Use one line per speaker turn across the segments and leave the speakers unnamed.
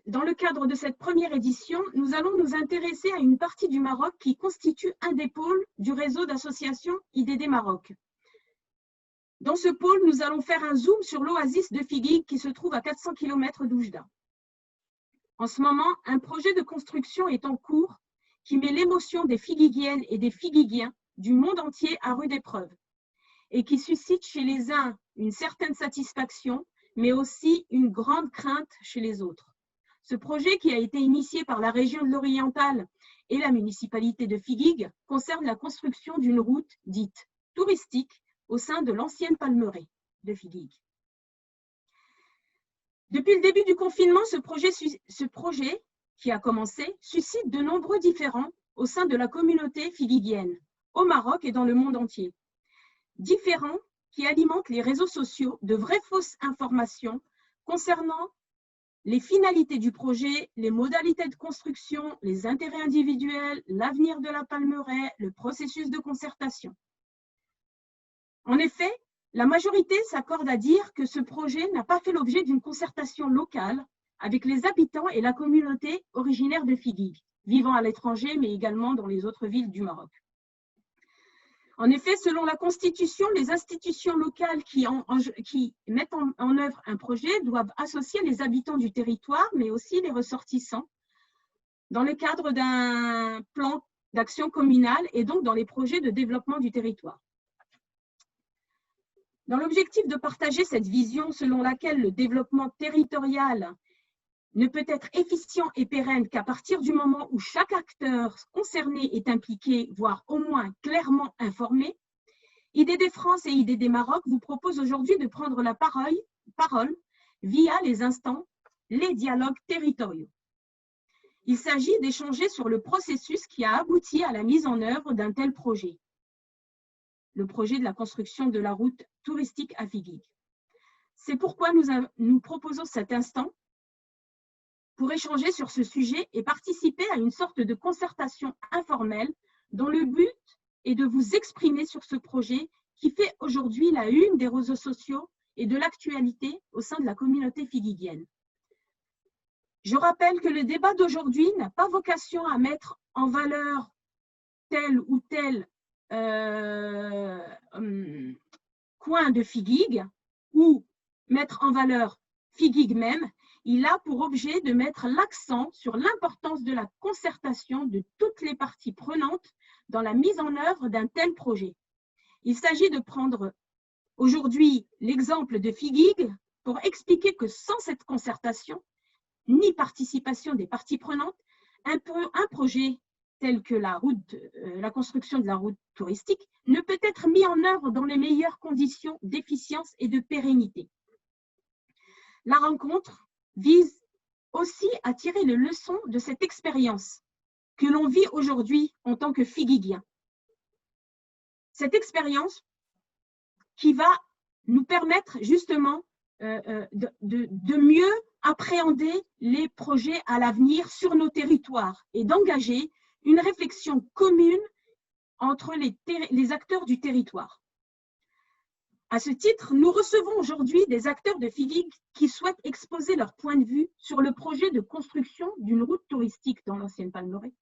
Dans le cadre de cette première édition, nous allons nous intéresser à une partie du Maroc qui constitue un des pôles du réseau d'associations IDD Maroc. Dans ce pôle, nous allons faire un zoom sur l'oasis de Figuig qui se trouve à 400 km d'Oujda. En ce moment, un projet de construction est en cours qui met l'émotion des Figuiguiennes et des Figuiguiens du monde entier à rude épreuve et qui suscite chez les uns une certaine satisfaction, mais aussi une grande crainte chez les autres. Ce projet, qui a été initié par la région de l'Oriental et la municipalité de Figuig, concerne la construction d'une route dite touristique au sein de l'ancienne palmeraie de Figuig. Depuis le début du confinement, ce projet qui a commencé suscite de nombreux différends au sein de la communauté figuiguienne, au Maroc et dans le monde entier. Différents qui alimentent les réseaux sociaux de vraies fausses informations concernant les finalités du projet, les modalités de construction, les intérêts individuels, l'avenir de la palmeraie, le processus de concertation. En effet, la majorité s'accorde à dire que ce projet n'a pas fait l'objet d'une concertation locale avec les habitants et la communauté originaire de Figuig, vivant à l'étranger, mais également dans les autres villes du Maroc. En effet, selon la Constitution, les institutions locales qui mettent en œuvre un projet doivent associer les habitants du territoire, mais aussi les ressortissants, dans le cadre d'un plan d'action communal et donc dans les projets de développement du territoire. Dans l'objectif de partager cette vision selon laquelle le développement territorial ne peut être efficient et pérenne qu'à partir du moment où chaque acteur concerné est impliqué, voire au moins clairement informé, IDD France et IDD Maroc vous proposent aujourd'hui de prendre la parole via les instants, les dialogues territoriaux. Il s'agit d'échanger sur le processus qui a abouti à la mise en œuvre d'un tel projet, le projet de la construction de la route touristique à Figuig. C'est pourquoi nous proposons cet instant pour échanger sur ce sujet et participer à une sorte de concertation informelle dont le but est de vous exprimer sur ce projet qui fait aujourd'hui la une des réseaux sociaux et de l'actualité au sein de la communauté figuiguienne. Je rappelle que le débat d'aujourd'hui n'a pas vocation à mettre en valeur tel ou tel coin de Figuig ou mettre en valeur Figuig même. Il a pour objet de mettre l'accent sur l'importance de la concertation de toutes les parties prenantes dans la mise en œuvre d'un tel projet. Il s'agit de prendre aujourd'hui l'exemple de Figuig pour expliquer que sans cette concertation, ni participation des parties prenantes, un projet tel que la construction de la route touristique ne peut être mis en œuvre dans les meilleures conditions d'efficience et de pérennité. La rencontre vise aussi à tirer les leçons de cette expérience que l'on vit aujourd'hui en tant que Figuiguien. Cette expérience qui va nous permettre justement de mieux appréhender les projets à l'avenir sur nos territoires et d'engager une réflexion commune entre les acteurs du territoire. À ce titre, nous recevons aujourd'hui des acteurs de Figuig qui souhaitent exposer leur point de vue sur le projet de construction d'une route touristique dans l'ancienne palmeraie.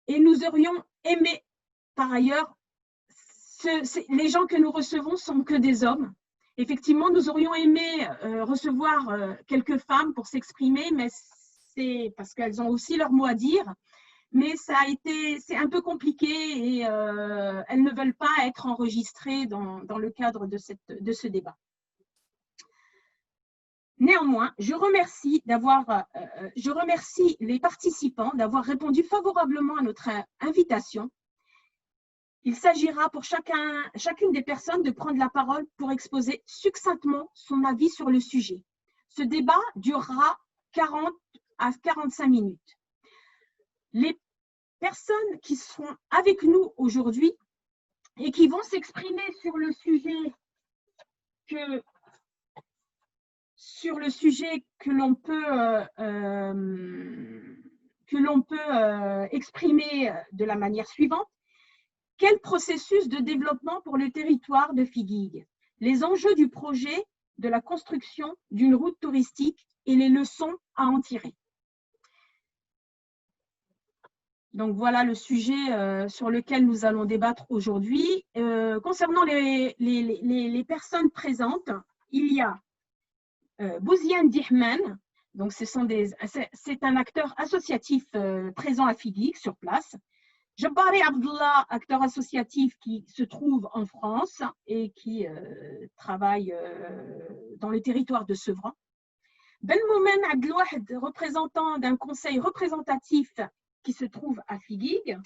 Et nous aurions aimé, par ailleurs, les gens que nous recevons sont que des hommes. Effectivement, nous aurions aimé recevoir quelques femmes pour s'exprimer, mais c'est parce qu'elles ont aussi leur mot à dire. Mais c'est un peu compliqué et elles ne veulent pas être enregistrées dans le cadre de ce débat. Néanmoins, je remercie les participants d'avoir répondu favorablement à notre invitation. Il s'agira pour chacune des personnes de prendre la parole pour exposer succinctement son avis sur le sujet. Ce débat durera 40 à 45 minutes. Les personnes qui seront avec nous aujourd'hui et qui vont s'exprimer sur le sujet que l'on peut exprimer de la manière suivante. Quel processus de développement pour le territoire de Figuig? Les enjeux du projet de la construction d'une route touristique et les leçons à en tirer. Donc voilà le sujet sur lequel nous allons débattre aujourd'hui. Concernant les personnes présentes, il y a Bouziane Dihman, donc c'est un acteur associatif présent à FIGIG sur place. Jabari Abdullah, acteur associatif qui se trouve en France et qui travaille dans le territoire de Sevran. Ben Moumen Abdelouahed, représentant d'un conseil représentatif qui se trouve à FIGIG.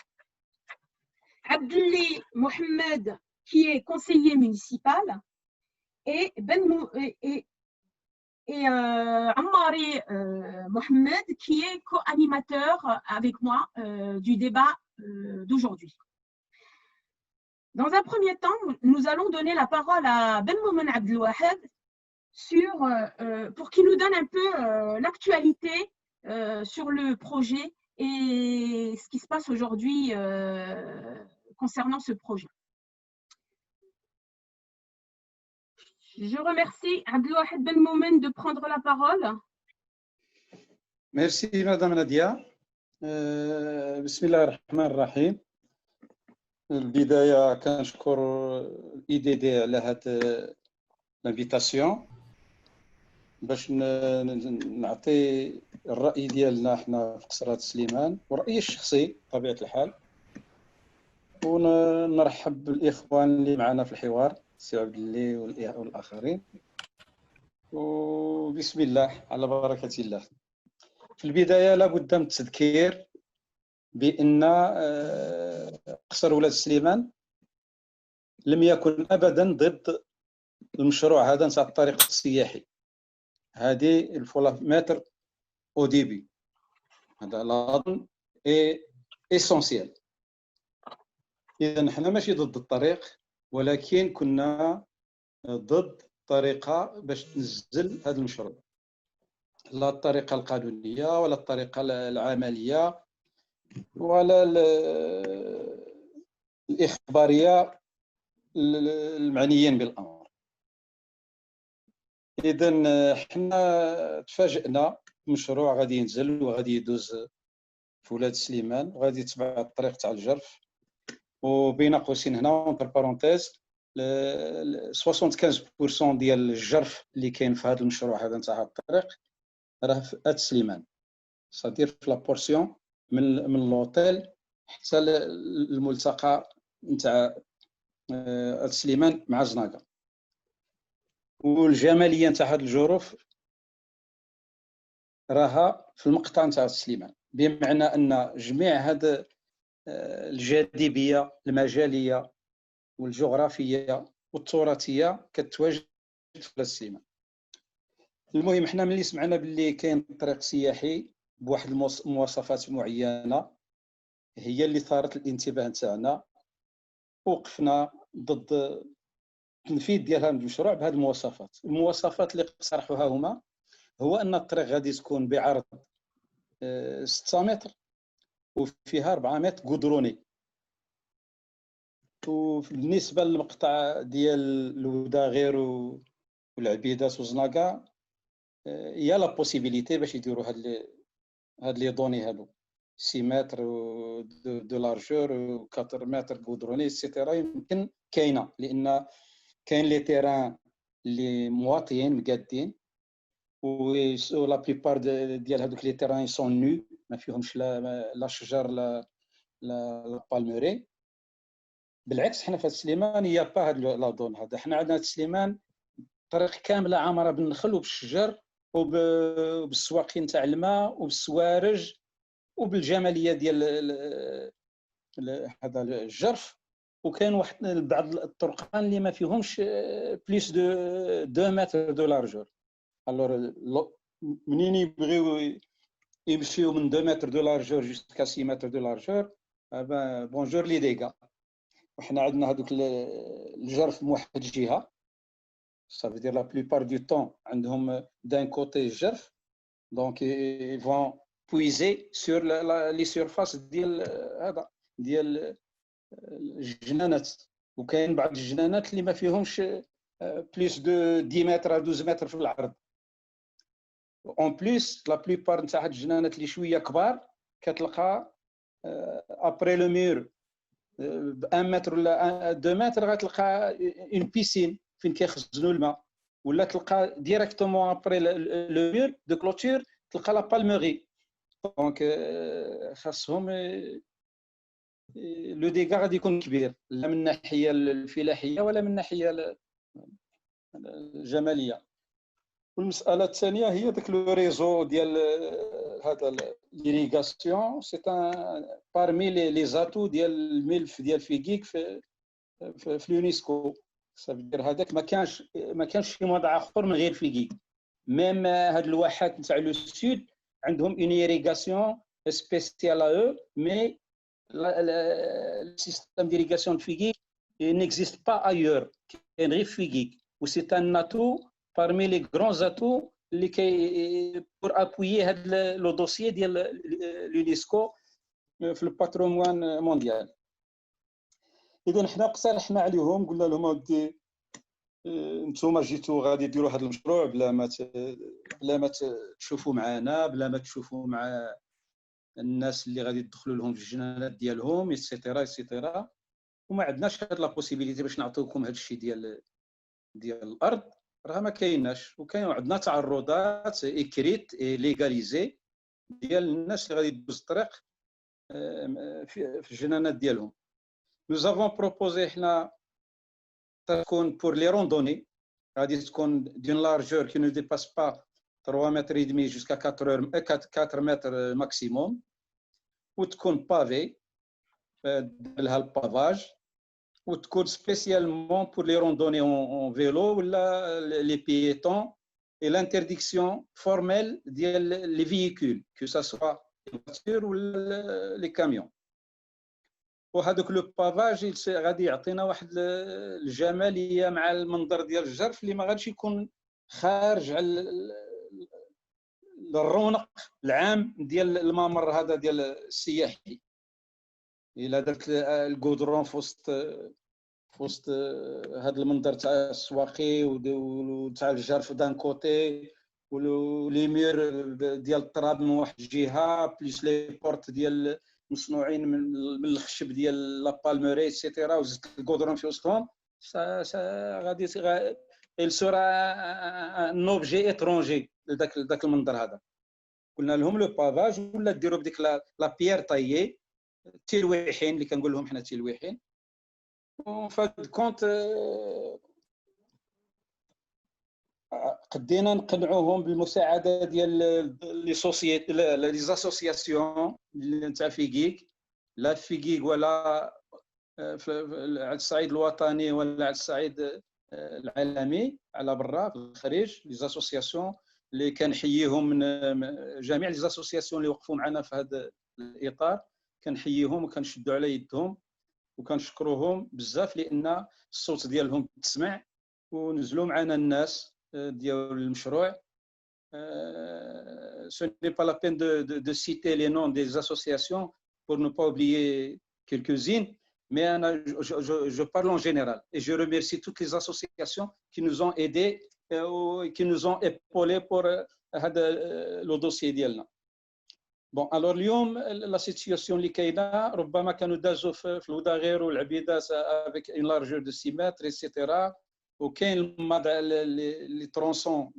Abdelli Mohamed, qui est conseiller municipal. Et Ammari Mohamed, qui est co-animateur avec moi du débat d'aujourd'hui. Dans un premier temps, nous allons donner la parole à Ben Moumen Abdelouahed pour qu'il nous donne un peu l'actualité sur le projet et ce qui se passe aujourd'hui concernant ce projet. Je remercie Abdelouahed Ben Moumen de prendre la parole.
Merci Madame Nadia. Bismillah ar-Rahman ar-Rahim. البداية كنشكر IDD على هاد l'invitation باش نعطي الرأي ديالنا حنا في قصرات سليمان ورأيي الشخصي بطبيعة الحال، ونرحب بالإخوان اللي معنا في الحوار السي عبد الله والآخرين، وبسم الله على بركة الله. في البداية لابد من التذكير بأن قصر ولاد سليمان لم يكن أبدا ضد المشروع هذا نتاع الطريق السياحي. هذه الفولامتر او ديبي هذا لاظن اسونسيال. اذا حنا ماشي ضد الطريق، ولكن كنا ضد طريقه باش تنزل هذا المشروع، لا الطريقه القانونيه ولا الطريقه العمليه ولا الاخباريه المعنيين بالامر. إذن حنا تفاجئنا مشروع غادي ينزل وغادي يدوز في ولاد سليمان وغادي يتبع الطريق تاع الجرف، وبين قوسين هنا اونتر بارونتيز 75% ديال الجرف اللي كاين في هذا المشروع هذا نتاع الطريق راه في اد سليمان، صدير في لابورسيون من اللوطيل حتى الملتقى نتاع اد سليمان مع زناقه. والجماليه نتاع هاد الجرف راها في المقطع نتاع سليمان، بمعنى ان جميع هاد الجاذبيه المجاليه والجغرافيه والتراثيه كتواجد في سليمان. المهم حنا ملي سمعنا باللي كاين طريق سياحي بواحد المواصفات معينه هي اللي ثارت الانتباه نتاعنا، وقفنا ضد التنفيذ ديال هذا المشروع بهذه المواصفات. المواصفات اللي اقترحوها هما هو ان الطريق غادي تكون بعرض 6 متر وفيها 4 متر قدروني، وبالنسبه للمقطع ديال الوداغير والعبيدات وزناقه يا لا بوسيبيليتي باش يديروا هاد لي دوني هادو 6 متر دو لارجور و 4 متر قدروني سيتيرا، يمكن كاينه لان كاين لي تيران اللي مواطيين مقادين و لا بليبار ديال هذوك لي تيران سون نو، ما فيهمش لا شجر لا بالموري. بالعكس حنا في سليمان يا با هاد لا دون هذا، حنا عندنا سليمان طريق كامله عامره بالنخل وبالشجر وبالسواقين تاع الماء وبالسوارج وبالجماليه ديال هذا الجرف، وكاين واحد بعض الطرقان اللي ما فيهمش بليس دو 2 متر دو لارجور. الوغ منين يبغيو يمشيو من 2 متر دو لارجور جوسكا 6 متر دو لارجور، بونجور لي ديغا. وحنا عندنا هذوك الجرف من واحد الجهه، صافي دير لا بليبار دو طون عندهم دان كوتي الجرف، دونك ils vont puiser sur les surfaces ديال هذا ديال الجنانات، وكاين بعض الجنانات اللي ما فيهمش بليس دو 10 متر à 12 متر في العرض. اون بليس لا بليبار نتاع هاد الجنانات اللي شويه كبار كتلقى ابري لو مير ب 1 متر ولا 2 متر غتلقى اون بيسين فين كيخزنوا الماء، ولا تلقى ديريكتومون ابري لو مير دو كلوتور تلقى لا بالميري. دونك خاصهم لو ديغا غادي يكون كبير، لا من الناحيه الفلاحيه ولا من الناحيه الجماليه. والمساله الثانيه هي داك لو ريزو ديال هذا ليريغاسيون، سي ان بارمي لي زاتو ديال الملف ديال فيغيك في اليونسكو. صافي هذاك ما كانش شي وضع اخر من غير فيغيك. ميم هاد الواحات نتاع لو سود عندهم اون ايريغاسيون سبيسيال ا او، مي le système d'irrigation de Figuig n'existe pas ailleurs qu'en Figuig, où c'est un atout parmi les grands atouts pour appuyer le dossier de l'UNESCO في الباتريمون مونديال. اذا حنا اقترحنا عليهم، قلنا لهم اودي انتم جيتوا غادي ديروا هذا المشروع بلا ما تشوفوا معنا، بلا ما تشوفوا مع الناس اللي غادي يدخلوا لهم في الجنانات ديالهم ايتترا ايتترا، وما عندناش هاد لا بوسيبيليتي باش نعطيوكم هاد الشيء ديال الارض، راه ما كايناش. وكاين عندنا تعرضات اكريت ليغاليزي ديال الناس اللي غادي يدوز الطريق في الجنانات ديالهم. نو زافون بروبوزي حنا تكون بور لي روندوني غادي تكون دون لارجور كي نو ديباس با 3 متر et demi jusqu'à 4 متر ماكسيموم، وتكون بافي لها البافاج، وتكون سبيسيالمون بور لي روندوني اون فيلو ولا لي بييتون، et l'interdiction formelle ديال لي فييكول كو سا سوا لي فواتور ولا لي كاميون. وهذوك لو بافاج غادي يعطينا واحد الجماليه مع المنظر ديال الجرف اللي ما غاديش يكون خارج على الرونق العام ديال الممر هذا ديال السياحي. الا درت الكودرون في وسط هذا المنظر تاع السواقي وتاع الجرف دان كوتي، ولي مير ديال التراب من واحد الجهه، بليس لي بورت ديال مصنوعين من الخشب ديال لا بالميري ايتترا، وزدت الكودرون في وسطهم، غادي il sera un objet étranger لذاك المنظر هذا. قلنا لهم لو بافاج ولا ديروا بديك لا بيير طايي تلويحين اللي كنقول لهم حنا تلويحين. فهاد كونت قدينا نقنعوهم بالمساعده ديال لي سوسيتي لي زاسوسياسيون نتاع فيغيك، لا فيغيك ولا على الصعيد الوطني ولا على الصعيد العالمي على برا في الخارج. لي زاسوسياسيون اللي كنحييهم من جميع لي زاسوسياسيون اللي وقفوا معنا في هذا الاطار، كنحييهم وكنشدوا على يدهم وكنشكروهم بزاف، لان الصوت ديالهم تسمع ونزلوا معنا الناس ديال المشروع. Ce n'est pas la peine de citer les noms des associations pour ne pas oublier quelques-unes, mais je parle en général et je remercie toutes les associations qui nous ont aidés et qui nous ont épaulés pour le dossier ديالنا. Bon, alors اليوم la situation اللي كاينه ربما كانوا دازوا في الوداغير والعبيدات avec une largeur de 6 mètres etc. وكاين لي ترونسون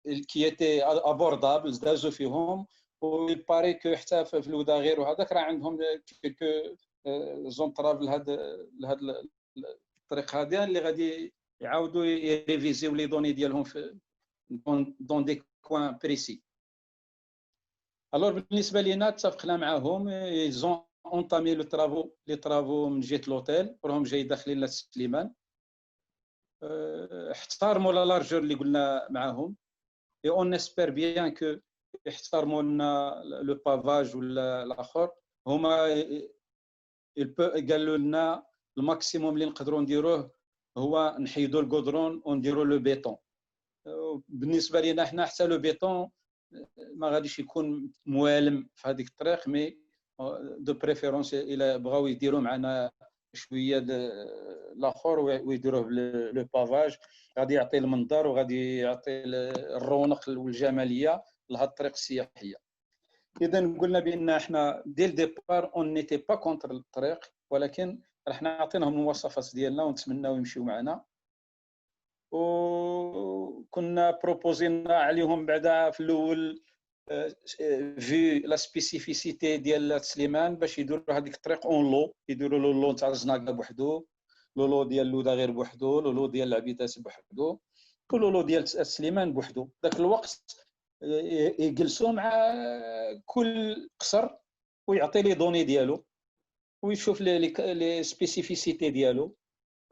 qui étaient abordables دازوا فيهم، ويل باري كو حتى في الوداغير وهذاك راه عندهم كيلكو زونطراف لهاد الطريق هذا اللي غادي يعاودوا يريفيزيو لي دوني ديالهم في دون دي كوان بريسي. الوغ بالنسبه لينا اتفقنا معاهم، ايزون اونطامي لي طرافو من جهه لوتيل، وراهم جاي داخلين لسليمان. احترموا لا لارجور اللي قلنا معاهم، اي اون اسبير بيان كو يحترموا لنا لو بافاج ولا الاخر. هما قالوا لنا الماكسيموم اللي نقدروا نديروه هو نحيدوا الكودرون ونديروا لو بيتون. بالنسبه لنا حنا حتى لو بيتون ما غاديش يكون موالم في هذيك الطريق، مي دو بريفيرونس الى بغاو يديروا معنا شويه الاخر ويديروه لو بافاج، غادي يعطي المنظر وغادي يعطي الرونق والجماليه لهاد الطريق السياحيه. اذا قلنا بان احنا ديال ديبار اون نيتي با كونتر الطريق، ولكن احنا عطيناهم المواصفات ديالنا ونتمناو يمشيو معنا، وكنا بروبوزينا عليهم بعدا في الاول في لا سبيسيفيسيتي ديال سليمان باش يديروا هذيك الطريق اون لو، يديروا له اللون تاع الزناقه بوحدو، لولو ديال لودا غير بوحدو، لولو ديال العبيدات بوحدو، ولولو ديال سليمان بوحدو. ذاك الوقت يجلسوا مع كل قصر ويعطي لي دوني ديالو ويشوف لي سبيسيفيسيتي ديالو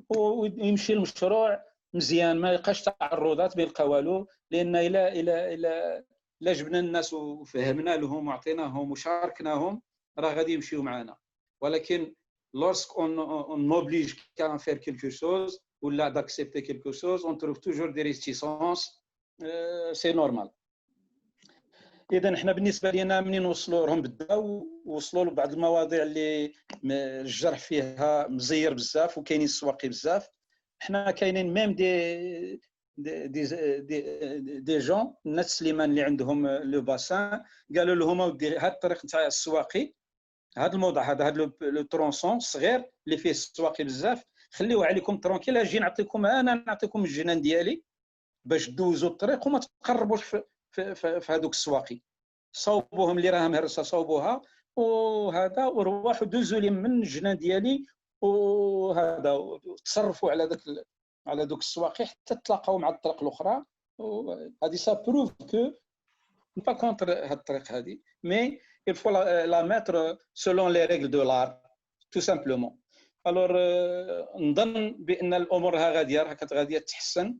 ويمشي المشروع مزيان، ما يلقاش تعرضات، ما يلقى والو. لان الا جبنا الناس وفهمنا لهم وعطيناهم وشاركناهم راه غادي يمشيو معنا. ولكن lorsque on oblige quelqu'un à faire quelque chose ou là d'accepter quelque chose, on trouve toujours des réticences, c'est normal. اذا احنا بالنسبه لنا منين وصلوا راهم بداو وصلوا لبعض المواضيع اللي الجرح فيها مزير بزاف وكاينين السواقي بزاف. احنا كاينين ميم دي جون الناس سليمان اللي عندهم لو باسان قالوا لهم اودي هاد الطريق نتاع السواقي، هاد الموضوع هذا لو ترونسون صغير اللي فيه السواقي بزاف، خليوه عليكم ترونكيل، اجي نعطيكم انا نعطيكم الجنان ديالي باش دوزوا الطريق وما تقربوش في هذوك السواقي. صوبوهم اللي راهم هرسه صوبوها وهذا وروحوا دوزوا لي من الجنان ديالي وهذا تصرفوا على دوك السواقي حتى تلاقاو مع الطرق الاخرى. هذه سا بروف كو با كونتر هاد الطريق هذه، مي il faut la mettre selon les règles de l'art tout simplement. alors نظن بان الامور غاديه تتحسن،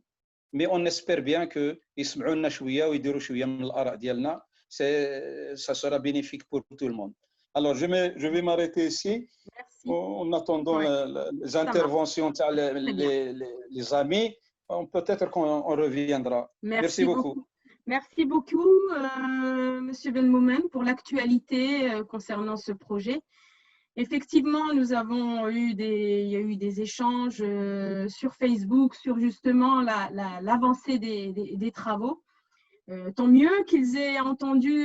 مي اون اسبير بيان كو يسمعوا لنا شويه ويديروا شويه من الاراء ديالنا. ça sera bénéfique pour tout le monde. Alors je vais m'arrêter ici. Merci. En attendant les interventions les amis, peut-être qu'on reviendra. Merci beaucoup.
Merci beaucoup, Monsieur Benmoumen, pour l'actualité concernant ce projet. Effectivement, il y a eu des échanges sur Facebook sur justement l'avancée des travaux. Tant mieux qu'ils aient entendu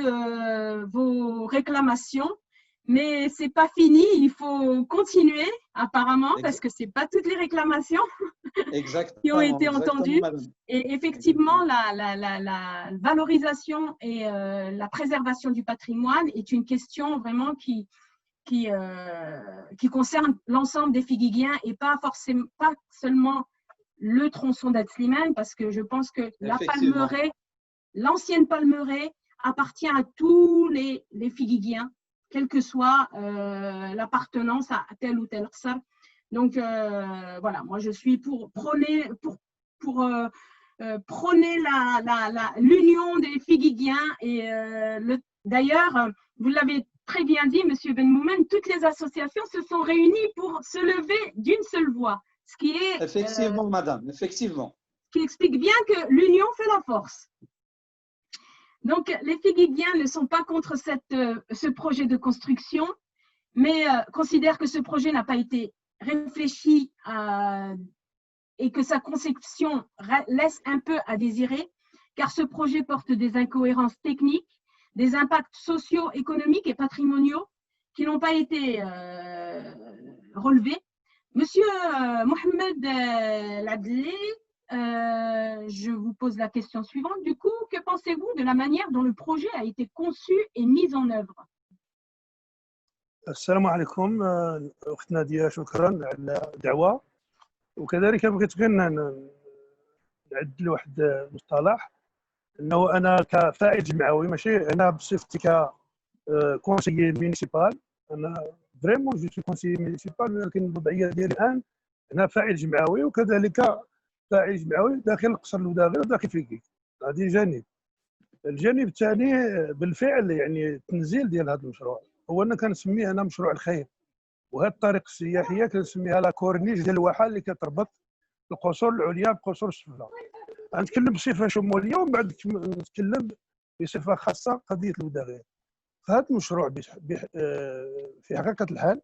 vos réclamations, mais c'est pas fini, il faut continuer apparemment. Exactement. Parce que c'est pas toutes les réclamations qui ont été entendues. Et effectivement, la valorisation et la préservation du patrimoine est une question vraiment qui concerne l'ensemble des Figuiguiens et pas seulement le tronçon d'Atslimane, parce que je pense que la Palmeraie, l'ancienne Palmeraie appartient à tous les Figuiguiens, quelle que soit l'appartenance à tel ou tel qsar. Donc voilà, moi je suis pour prôner l'union des Figuiguiens. Et d'ailleurs, vous l'avez très bien dit, Monsieur Benmoumen, toutes les associations se sont réunies pour se lever d'une seule voix, ce qui est
effectivement, madame, effectivement,
qui explique bien que l'union fait la force. Donc, les Figuiguiens ne sont pas contre ce projet de construction, mais considèrent que ce projet n'a pas été réfléchi et que sa conception laisse un peu à désirer, car ce projet porte des incohérences techniques, des impacts sociaux, économiques et patrimoniaux qui n'ont pas été relevés. Monsieur Mohamed Ladli, je vous pose la question suivante. Du coup, que pensez-vous de la manière dont le projet a été conçu et mis en œuvre?
السلام عليكم اخت ناديه، شكرا على الدعوه. وكذلك بغيت غير نعدل واحد المصطلح، انه انا كفاعل جمعوي، ماشي انا بصفتي ك كونسيي مينيسيبال، انا فريمون جو سو كونسيي مينيسيبال، ولكن الوضعيه ديالي الان انا فاعل جمعوي، وكذلك فاعل جمعوي داخل قصر لوداغي وداخل فيكيك. هذه جانب. الجانب الثاني بالفعل يعني التنزيل ديال هذا المشروع هو انا كنسميه انا مشروع الخير، وهذه الطريق السياحيه كنسميها لا كورنيش ديال الواحه اللي كتربط القصور العليا بقصور السفلى. غنتكلم بصفه شموليه ومن بعد نتكلم بصفه خاصه قضيه لوداغي. فهذا المشروع في حقيقه الحال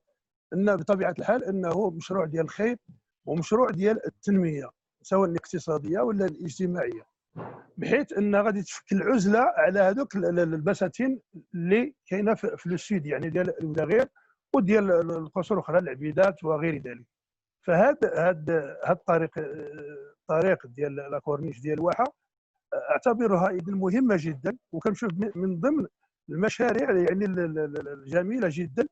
ان بطبيعه الحال انه مشروع ديال الخير ومشروع ديال التنميه سواء الاقتصاديه ولا الاجتماعيه، بحيث ان غادي تفك العزله على هذوك البساتين اللي كاينه في السود، يعني ديال الوداغير وديال القصور الاخرى العبيدات وغير ذلك. فهاد الطريق ديال لاكورنيش ديال الواحه اعتبرها اذا مهمه جدا، وكنشوف من ضمن المشاريع يعني الجميله جدا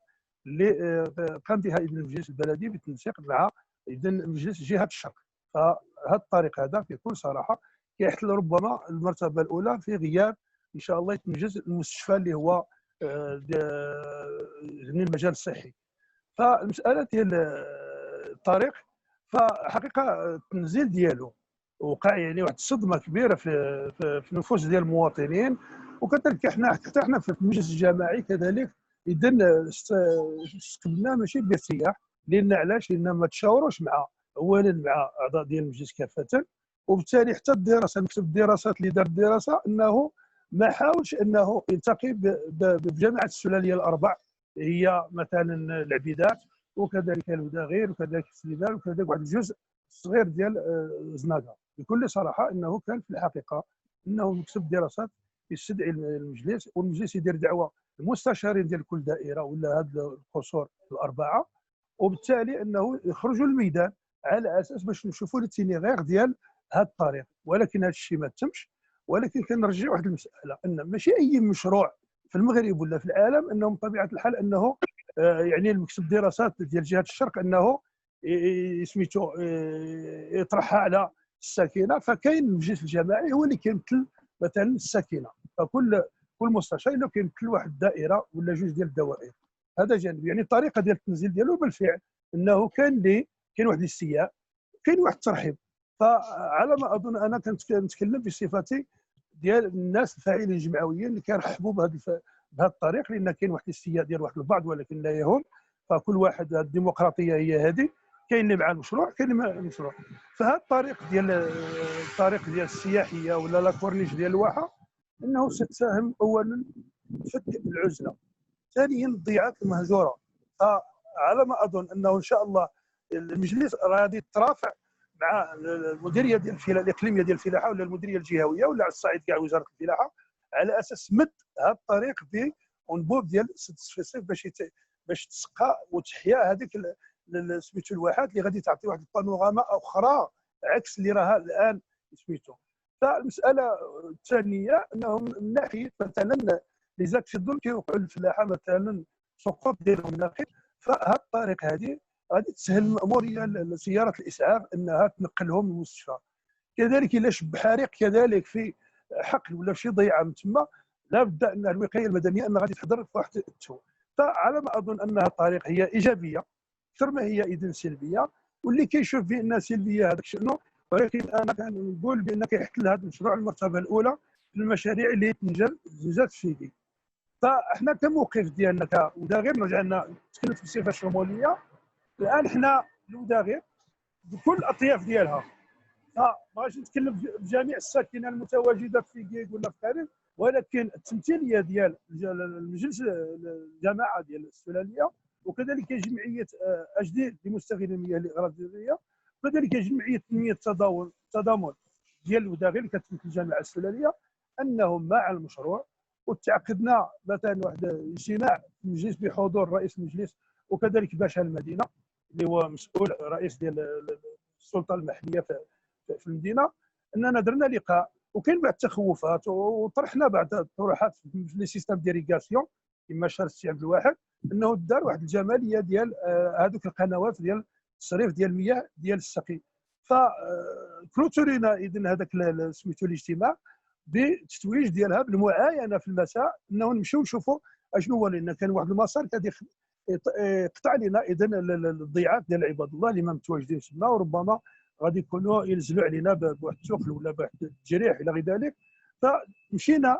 اللي قام بها اذن المجلس البلدي بالتنسيق مع اذن مجلس جهه الشرق. فهذا الطريق هذا بكل صراحه كيحتل ربما المرتبه الاولى في غياب ان شاء الله يتنجز المستشفى اللي هو يعني المجال الصحي. فالمساله ديال الطريق فحقيقه التنزيل ديالو وقع يعني واحد الصدمه كبيره في النفوس ديال المواطنين، وكذلك حتى احنا في المجلس الجماعي كذلك اذا استقبلنا ماشي بارتياح. لان علاش؟ لان ما تشاوروش اولا مع اعضاء ديال المجلس كافه، وبالتالي حتى الدراسه مكتب الدراسات اللي دار الدراسه انه ما حاولش انه يلتقي بجامعه السلاليه الاربع، هي مثلا العبيدات وكذلك الوداغير وكذلك سليمان وكذلك واحد الجزء صغير ديال زناقه. بكل صراحه انه كان في الحقيقه انه مكتب الدراسات يستدعي المجلس، والمجلس يدير دعوه المستشارين ديال كل دائره ولا هاد القصور الاربعه، وبالتالي انه يخرجوا للميدان على اساس باش نشوفوا الاتينيغير ديال هذا الطريق. ولكن هذا الشيء ما تمش. ولكن كنرجع واحد المساله، ان ماشي اي مشروع في المغرب ولا في العالم انه بطبيعه الحال انه يعني المكتب الدراسات ديال جهه الشرق انه سميتو يطرحها على الساكنه. فكاين المجلس الجماعي هو اللي كيمثل مثلا الساكنه، فكل مستشار له كيمثل واحد الدائره ولا جوج ديال الدوائر. هذا جانب. يعني الطريقه ديال التنزيل ديالو بالفعل انه كاين واحد الاستياء، كاين واحد الترحيب. فعلى ما اظن انا كنت نتكلم بصفتي ديال الناس الفاعلين الجمعويين اللي كيرحبوا بهذا الطريق، لان كاين واحد الاستياء ديال واحد البعض ولكن لا يهم. فكل واحد الديمقراطيه هي هذه، كاين اللي مع المشروع كاين اللي مع المشروع. فهذا الطريق ديال السياحيه ولا لاكورنيش ديال الواحه انه ستساهم اولا فك العزله، ثانيا الضيعات المهجوره. فعلى ما اظن انه ان شاء الله المجلس غادي يترافع مع المديريه ديال الاقليميه ديال الفلاحه ولا المديريه الجهويه ولا على الصعيد كاع وزاره الفلاحه، على اساس مد هذا الطريق بانبوب ديال 6 صفيصيف باش تسقى وتحيا هذيك سميتو الواحات اللي غادي تعطي واحد البانوراما اخرى عكس اللي راها الان سميتو. فالمساله الثانيه انه من ناحيه مثلا لي زاكسيدون كيوقعوا للفلاحه مثلا سقوط ديالهم ناقص، فهاد الطريق هذه غادي تسهل الماموريه لسيارات الاسعاف انها تنقلهم للمستشفى. كذلك الا شب حريق كذلك في حقل ولا شي ضيعه من تما، لابد ان الوقايه المدنيه ان غادي تحضر في واحد التو. فعلى ما اظن انها الطريق هي ايجابيه اكثر ما هي اذن سلبيه، واللي كيشوف بانها سلبيه هذاك شنو. ولكن انا كنقول بان كيحتل هذا المشروع المرتبه الاولى في المشاريع اللي تنجزات في يدي. فاحنا كموقف ديالنا كوداغير رجعنا نتكلم بصفه شموليه. الان حنا الوداغير بكل الاطياف ديالها، ما بغيتش نتكلم بجميع الساكنه المتواجده في كيك ولا في قريب، ولكن التمثيليه ديال المجلس الجماعه ديال السلاليه وكذلك جمعيه اجديد لمستغلي المياه لاغراض زراعيه وكذلك جمعيه تنميه التضامن ديال الوداغير اللي كتمثل الجامعه السلاليه انهم مع المشروع. وتعقدنا مثلا واحد الاجتماع في المجلس بحضور رئيس المجلس وكذلك باشا المدينه اللي هو مسؤول رئيس ديال السلطه المحليه في المدينه، اننا درنا لقاء وكاين بعض التخوفات وطرحنا بعض الطروحات في لي سيستم ديريغاسيون كما شار السي عبد الواحد انه دار واحد الجماليه ديال هذوك القنوات ديال التصريف ديال المياه ديال السقي. فكلوتورينا اذن هذاك سميتو الاجتماع بالتتويج ديالها بالمعاينه في المساء انه نمشيو نشوفوا اشنو هو، لان كان واحد المسار كان يقطع لنا اذن الضيعات ديال عباد الله اللي ما متواجدين تما، وربما غادي يكونوا ينزلوا علينا بواحد الثقل ولا بواحد التجريح الى غير ذلك. فمشينا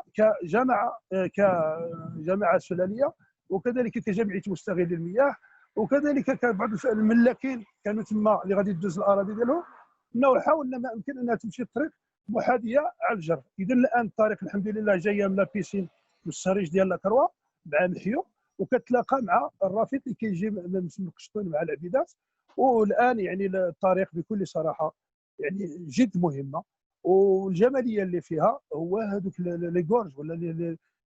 كجماعه سلاليه وكذلك كجمعيه مستغلي المياه وكذلك بعض الملاكين كانوا تما اللي غادي تدوز الاراضي ديالهم، انه حاولنا ما امكن انها تمشي الطريق محاذيه على الجر. اذا الان الطريق الحمد لله جايه من لابيسين والسريج ديال لاكروا مع محيو، وكتلاقى مع الرافد اللي كيجي من قشطون مع العبيدات. والان يعني الطريق بكل صراحه يعني جد مهمه، والجماليه اللي فيها هو هذوك لي غورج ولا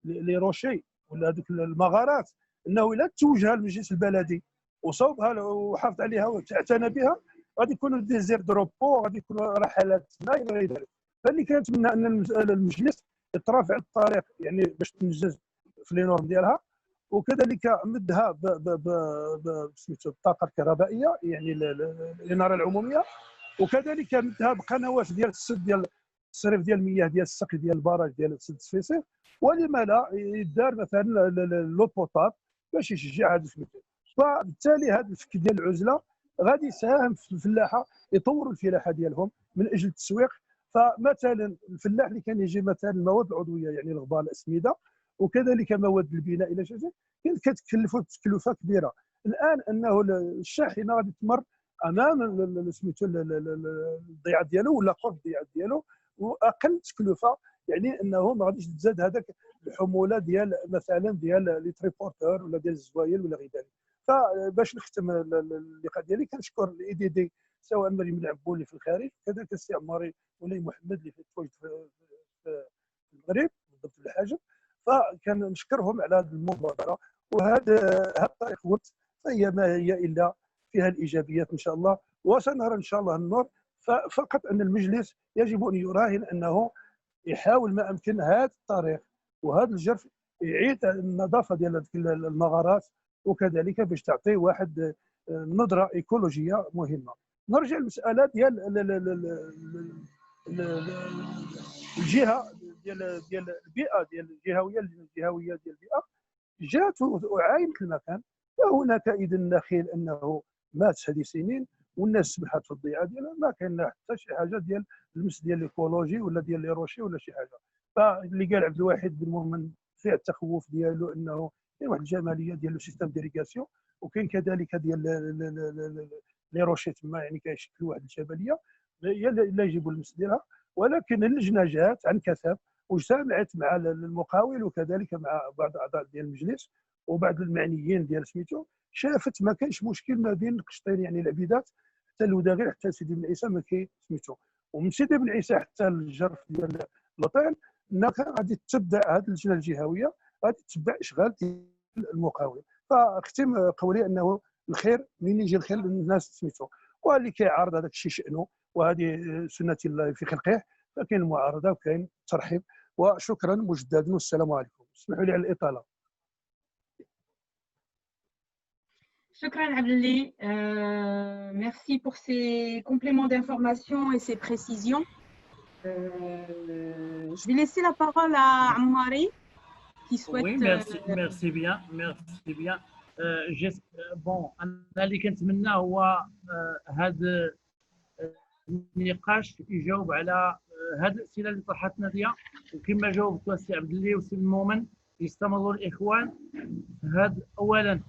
لي روشي ولا هذوك المغارات، انه الا توجها المجلس البلدي وصوبها وحافظ عليها واعتنى بها غادي يكونوا ديزير دروبو، غادي يكونوا رحلات الى غير ذلك. فاللي كنتمنى ان المجلس يترافع الطريق يعني باش تنجز في لي نورم ديالها، وكذلك مدها بالطاقه الكهربائيه يعني الاناره العموميه، وكذلك مدها بقنوات ديال السد ديال التصريف ديال المياه ديال السقي ديال البراج ديال سد سفيسير، ولما لا يدار مثلا لو بوطاب باش يشجع هذا السميتو. فبالتالي هذا الفك ديال العزله غادي يساهم في الفلاحه يطوروا الفلاحه ديالهم من اجل التسويق. فمثلا الفلاح اللي كان يجي مثلا المواد العضويه يعني الغبار الاسمده وكذلك مواد البناء الى شيء كانت كتكلفوا تكلفه كبيره. الان انه الشاحنه غادي تمر امام سميتو الضيعه ديالو ولا قرب الضيعه ديالو، واقل تكلفه يعني انه ما غاديش تزاد هذاك الحموله ديال مثلا ديال لي تريبورتور ولا ديال الزوايل ولا غير ذلك. فباش نختم اللقاء ديالي كنشكر الاي دي دي سواء مريم العبو اللي في الخارج كذلك السي عماري ولا محمد اللي تواجد في المغرب بالضبط الحاجه، فكنشكرهم على هذه المبادره. وهذا الطريق ورد فهي ما هي الا فيها الايجابيات ان شاء الله، وسنرى ان شاء الله النور. فقط ان المجلس يجب ان يراهن انه يحاول ما امكن هذا الطريق وهذا الجرف يعيد النظافه ديال المغارات، وكذلك باش تعطي واحد نظره ايكولوجيه مهمه. نرجع للمساله ديال الجهه ديال البيئه ديال الجهويه ديال البيئه جات وعاينت المكان. فهناك اذا النخيل انه مات هذه سنين والناس سبحت في الضيعه ديالها، ما كاين حتى شي حاجه ديال المس ديال الايكولوجي ولا ديال لي روشي ولا شي حاجه. فاللي قال عبد الواحد بن مؤمن فيه التخوف ديالو انه كاين واحد الجماليه ديال لو سيستم ديريغاسيون، وكاين كذلك ديال لي روشي تما يعني كيشكلوا واحد الجبليه لا يجيبوا المس ديالها. ولكن اللجنه جات عن كثب واجتمعت مع المقاول وكذلك مع بعض اعضاء ديال المجلس وبعض المعنيين ديال سميتو، شافت ما كاينش مشكل ما بين القشطين يعني العبيدات حتى الوداغير حتى سيدي بن عيسى ما كاين سميتو، ومن سيدي بن عيسى حتى الجرف ديال لوطين انك غادي تتبع هذه اللجنه الجهويه غادي تتبع اشغال ديال المقاول. فاختم قولي انه الخير منين يجي الخير للناس سميتو، واللي كيعارض هذاك الشيء شانه وهذه سنه الله في خلقه، فكاين معارضه وكاين ترحيب. وشكرا مجددا والسلام عليكم. اسمحوا لي على الاطاله.
Shukran Abdelli, merci pour ces compléments d'information et ces précisions. Je vais laisser la parole à Ammari qui souhaite.
Oui, merci bien. Bon, أنا اللي كنتمنى هو هذا النقاش يجاوب على هذه الأسئلة اللي طرحت نادية، وكما جاوبت السي عبداللي والسي المؤمن يستمروا الإخوان هذا أولا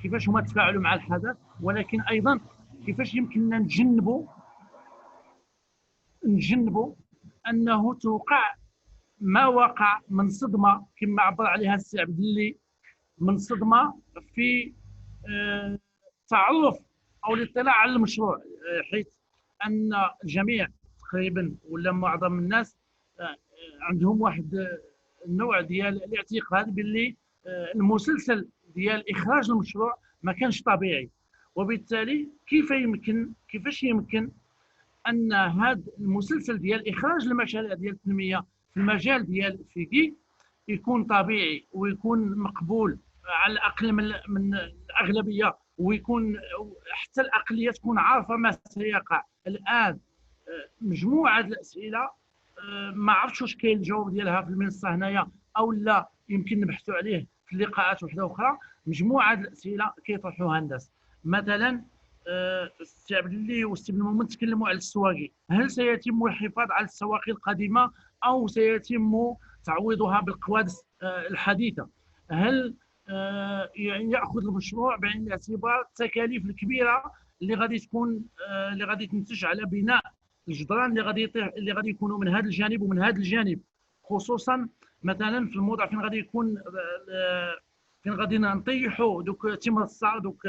كيفاش هما تفاعلوا مع الحدث، ولكن ايضا كيفاش يمكننا نتجنبوا انه توقع ما وقع من صدمه كما عبر عليها السي عبداللي، من صدمه في التعرف او الاطلاع على المشروع، حيث ان الجميع تقريبا ولا معظم الناس عندهم واحد النوع ديال الاعتقاد باللي المسلسل ديال اخراج المشروع ما كانش طبيعي. وبالتالي كيفاش يمكن ان هذا المسلسل ديال اخراج المشاريع ديال التنميه في المجال ديال فيكي يكون طبيعي ويكون مقبول على الاقل من الاغلبيه، ويكون حتى الاقليه تكون عارفه ما سيقع. الان مجموعه الاسئله ما عرفتش واش كاين الجواب ديالها في المنصه هنايا او لا، يمكن نبحثوا عليه في اللقاءات وحده اخرى. مجموعه الاسئله كيطرحوها الناس، مثلا السي عبداللي والسي بن مؤمن تكلموا على السواقي، هل سيتم الحفاظ على السواقي القديمه او سيتم تعويضها بالقوادس الحديثه؟ هل يعني ياخذ المشروع بعين الاعتبار التكاليف الكبيره اللي غادي تنتج على بناء الجدران اللي غادي يكونوا من هذا الجانب ومن هذا الجانب، خصوصا مثلا في الموضع فين غادي يكون فين غادي نطيحوا دوك تيمرصا دوك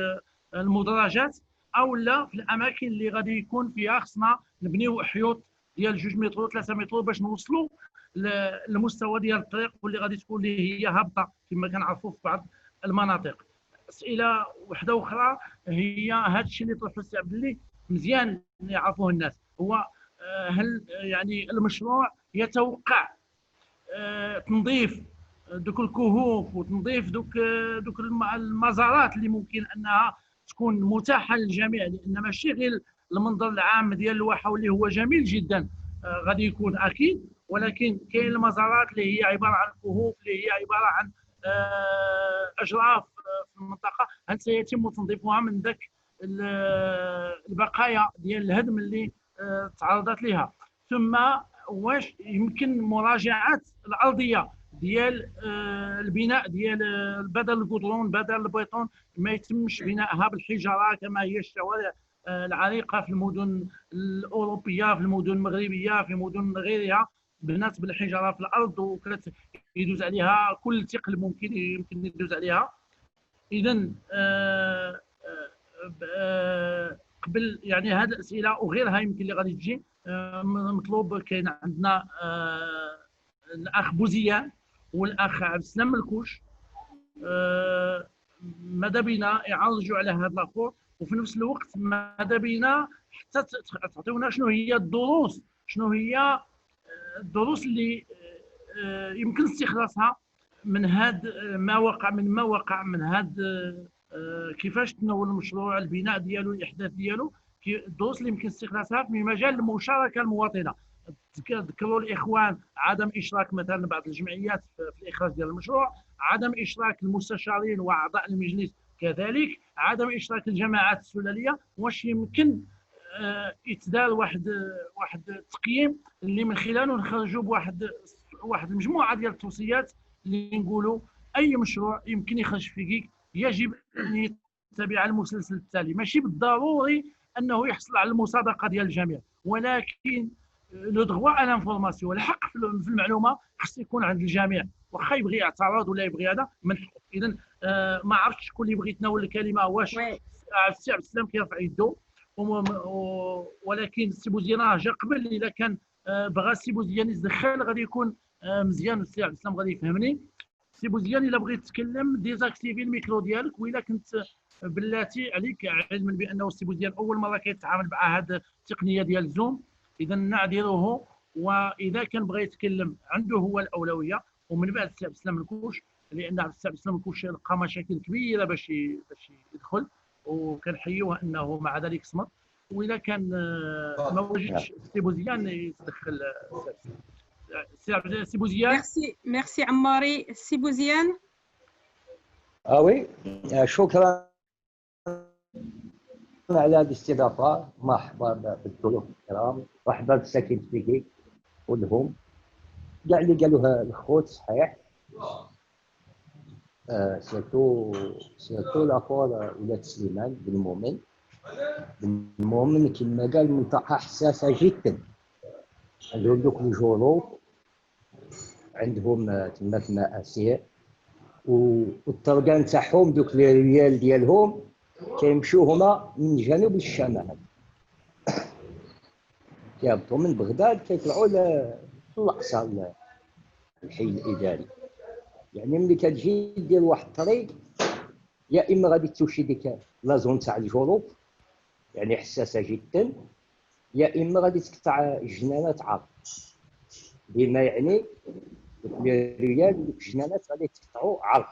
المدرجات، او لا في الاماكن اللي غادي يكون فيها خصنا نبنيو حيوط ديال 2 متر 3 متر باش نوصلوا للمستوى ديال الطريق، واللي غادي تكون اللي هي هابطه كما كنعرفوا في بعض المناطق. اسئله وحده اخرى هي هذا الشيء اللي طرحه السي عبد الله مزيان يعرفوه الناس، هو هل يعني المشروع يتوقع تنظيف دوك الكهوف وتنظيف دوك المزارات اللي ممكن انها تكون متاحه للجميع، لان ماشي غير المنظر العام ديال الواحه واللي هو جميل جدا غادي يكون اكيد، ولكن كاين المزارات اللي هي عباره عن كهوف، اللي هي عباره عن اجراف في المنطقه، هل سيتم تنظيفها من ذاك البقايا ديال الهدم اللي تعرضت لها؟ ثم واش يمكن مراجعه الارضيه ديال البناء ديال بدل القطرون بدل البيطون ما يتمش بنائها بالحجاره كما هي الشوارع العريقه في المدن الاوروبيه، في المدن المغربيه، في مدن غيرها بنات بالحجاره في الارض ويدوز عليها كل ثقل ممكن يدوز عليها. اذا قبل يعني هذه الاسئله وغيرها يمكن اللي غادي تجي مطلوب، كاين عندنا الاخ بوزيان والاخ عبد السلام ملكوش ماذا بينا يعالجوا على هذا الاخر، وفي نفس الوقت ماذا بينا حتى تعطيونا شنو هي الدروس، شنو هي الدروس اللي يمكن استخلاصها من هذا ما وقع من هذا كيفاش تناول المشروع البناء ديالو الاحداث ديالو، الدروس اللي يمكن استخلاصها في مجال المشاركه المواطنه. ذكروا الاخوان عدم اشراك مثلا بعض الجمعيات في الاخراج ديال المشروع، عدم اشراك المستشارين واعضاء المجلس كذلك، عدم اشراك الجماعات السلاليه. واش يمكن يتدار واحد التقييم اللي من خلاله نخرجوا بواحد المجموعه ديال التوصيات اللي نقولوا اي مشروع يمكن يخرج فيه يجب ان يتبع المسلسل التالي، ماشي بالضروري انه يحصل على المصادقه ديال الجميع، ولكن لو دغوا ان انفورماسيون، الحق في المعلومه خص يكون عند الجميع، واخا يبغي يعترض ولا يبغي هذا من حقه. اذا ما عرفتش شكون اللي بغى يتناول الكلمه، واش السي عبد السلام كيرفع يده، ولكن السي بوزيان جا قبل، اذا كان بغى السي بوزيان يتدخل غادي يكون مزيان، والسي عبد السلام غادي يفهمني. السي بوزيان الا بغيت تتكلم ديزاكتيفي الميكرو ديالك، والا كنت بلاتي عليك علما بانه السي بوزيان اول مره كيتعامل مع هذه التقنيه ديال زوم، اذا نعذره، واذا كان بغى يتكلم عنده هو الاولويه، ومن بعد السي عبد السلام الكوش، لان السي عبد السلام الكوش لقى مشاكل كبيره باش يدخل، وكنحيوه انه مع ذلك صمت، واذا كان ما وجدش السي بوزيان يتدخل السي بوزيان.
ميرسي عماري. السي بوزيان.
وي شكرا على هذه الاستضافه، مرحبا بالضيوف الكرام، مرحبا بالساكن في كيك كلهم كاع اللي قالوها الخوت صحيح. سيرتو لاخور ولاد سليمان بالمؤمن كما قال منطقه حساسه جدا، عندهم دوك الجروف، عندهم تما المآسي، والطرقان تاعهم دوك الريال ديالهم كيمشيو هما من الجنوب للشمال، كيهبطوا من بغداد كيطلعوا للأقصى الحي الإداري. يعني ملي كتجي دير واحد الطريق، يا إما غادي توشي ديك لا زون تاع الجروف يعني حساسة جدا، يا إما غادي تقطع جنانات عرض، بما يعني دوك الريال دوك الجنانات غادي تقطعوا عرض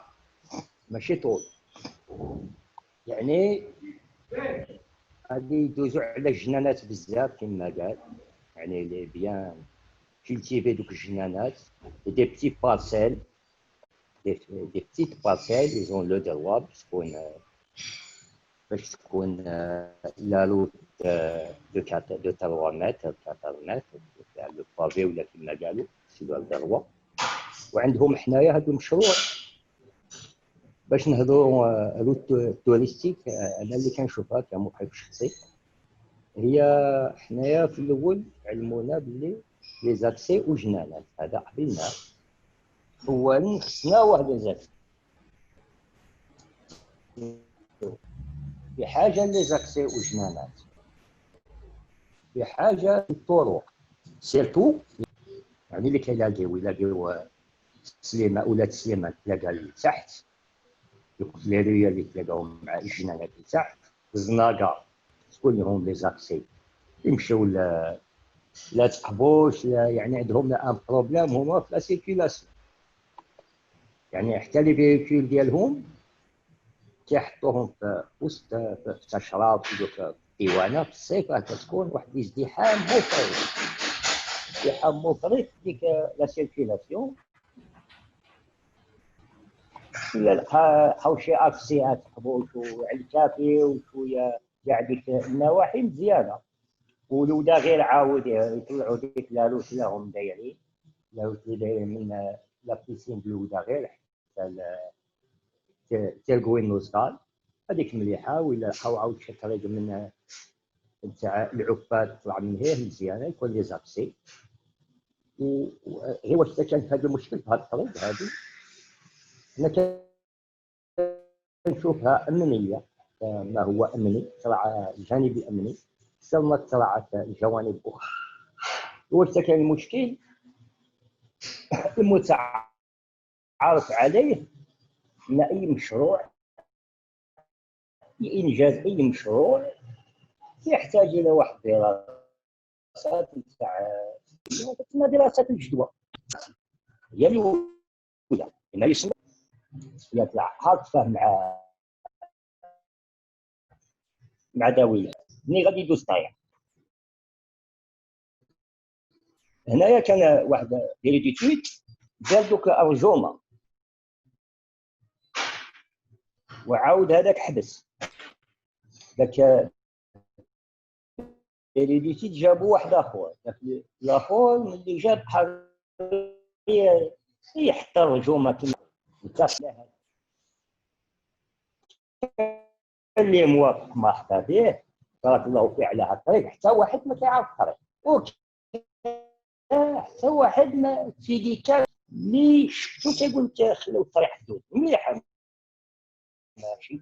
ماشي طول، يعني غادي يدوزوا على الجنانات بزاف كما قال، يعني لي بيان كولتيفي دوك الجنانات دي بتي بارسيل، دي بتيت بارسيل ils ont le droit باش تكون لا روت دو 3 متر 4 متر تاع لو بافي ولا كما قالوا سي لو دروا. وعندهم حنايا هذا المشروع باش نهضروا روت توريستيك، انا اللي كنشوفها كمحب شخصي، هي حنايا في الاول علمونا باللي لي زاكسي وجنانات هذا قبلنا، اولا خصنا واحد لي زاكسي بحاجه ليزاكسي وجنانات، بحاجه للطرق سيرتو، يعني اللي يلاقيو سليمه اولاد سليمان تلاقى لتحت، الكفليريه اللي تلاقاهم مع الجنانات لتحت، الزناقه تكون لهم ليزاكسي يمشيو لا تقبوش، لا يعني عندهم ان بروبليم هما في لا سيركيلاسيون، يعني حتى لي فيكول ديالهم كيحطوهم في وسط في التشراب في الديوانه في الصيف، كتكون واحد الازدحام مفرط، ازدحام مفرط ديك لا سيركيلاسيون. ولا لقاو شي اكسيات قبول على الكافي وشويه كاع ديك النواحي مزيانه، ولودا غير عاود يطلعوا ديك لاروت لهم دايرين، لاروت اللي دايرين من لا بيسين بلودا غير تلقوين نوصال هذيك مليحه. ولا لقاو عاود شي طريق من تاع العفات طلع من هيه مزيانه يكون لي زاكسي. وهي واش كان هذا المشكل في هذه الطريق هذه، انا كنشوفها امنيه، ما هو امني طلع الجانب الامني ثم طلعت الجوانب اخرى. واش كان المشكل المتعارف عليه ان اي مشروع لانجاز اي مشروع يحتاج الى واحد دراسات تاع دراسات الجدوى، هي الاولى ما يسمى هي العقاد تفاهم مع داويه ملي غادي يدوز طايح. هنايا كان واحد ديري ديتويت دار دوك ارجومه وعاود هذاك حبس داك ديريديتي جابوا واحد اخر، داك الاخر ملي جاب بحال يحط الرجومه كما كاع اللي موافق ما حطا به بارك الله فيه على هذا الطريق، حتى واحد ما كيعرف الطريق، حتى واحد ما تيجي كاع اللي شفتو كيقول لك خليو الطريق حدود مليحه ماشي.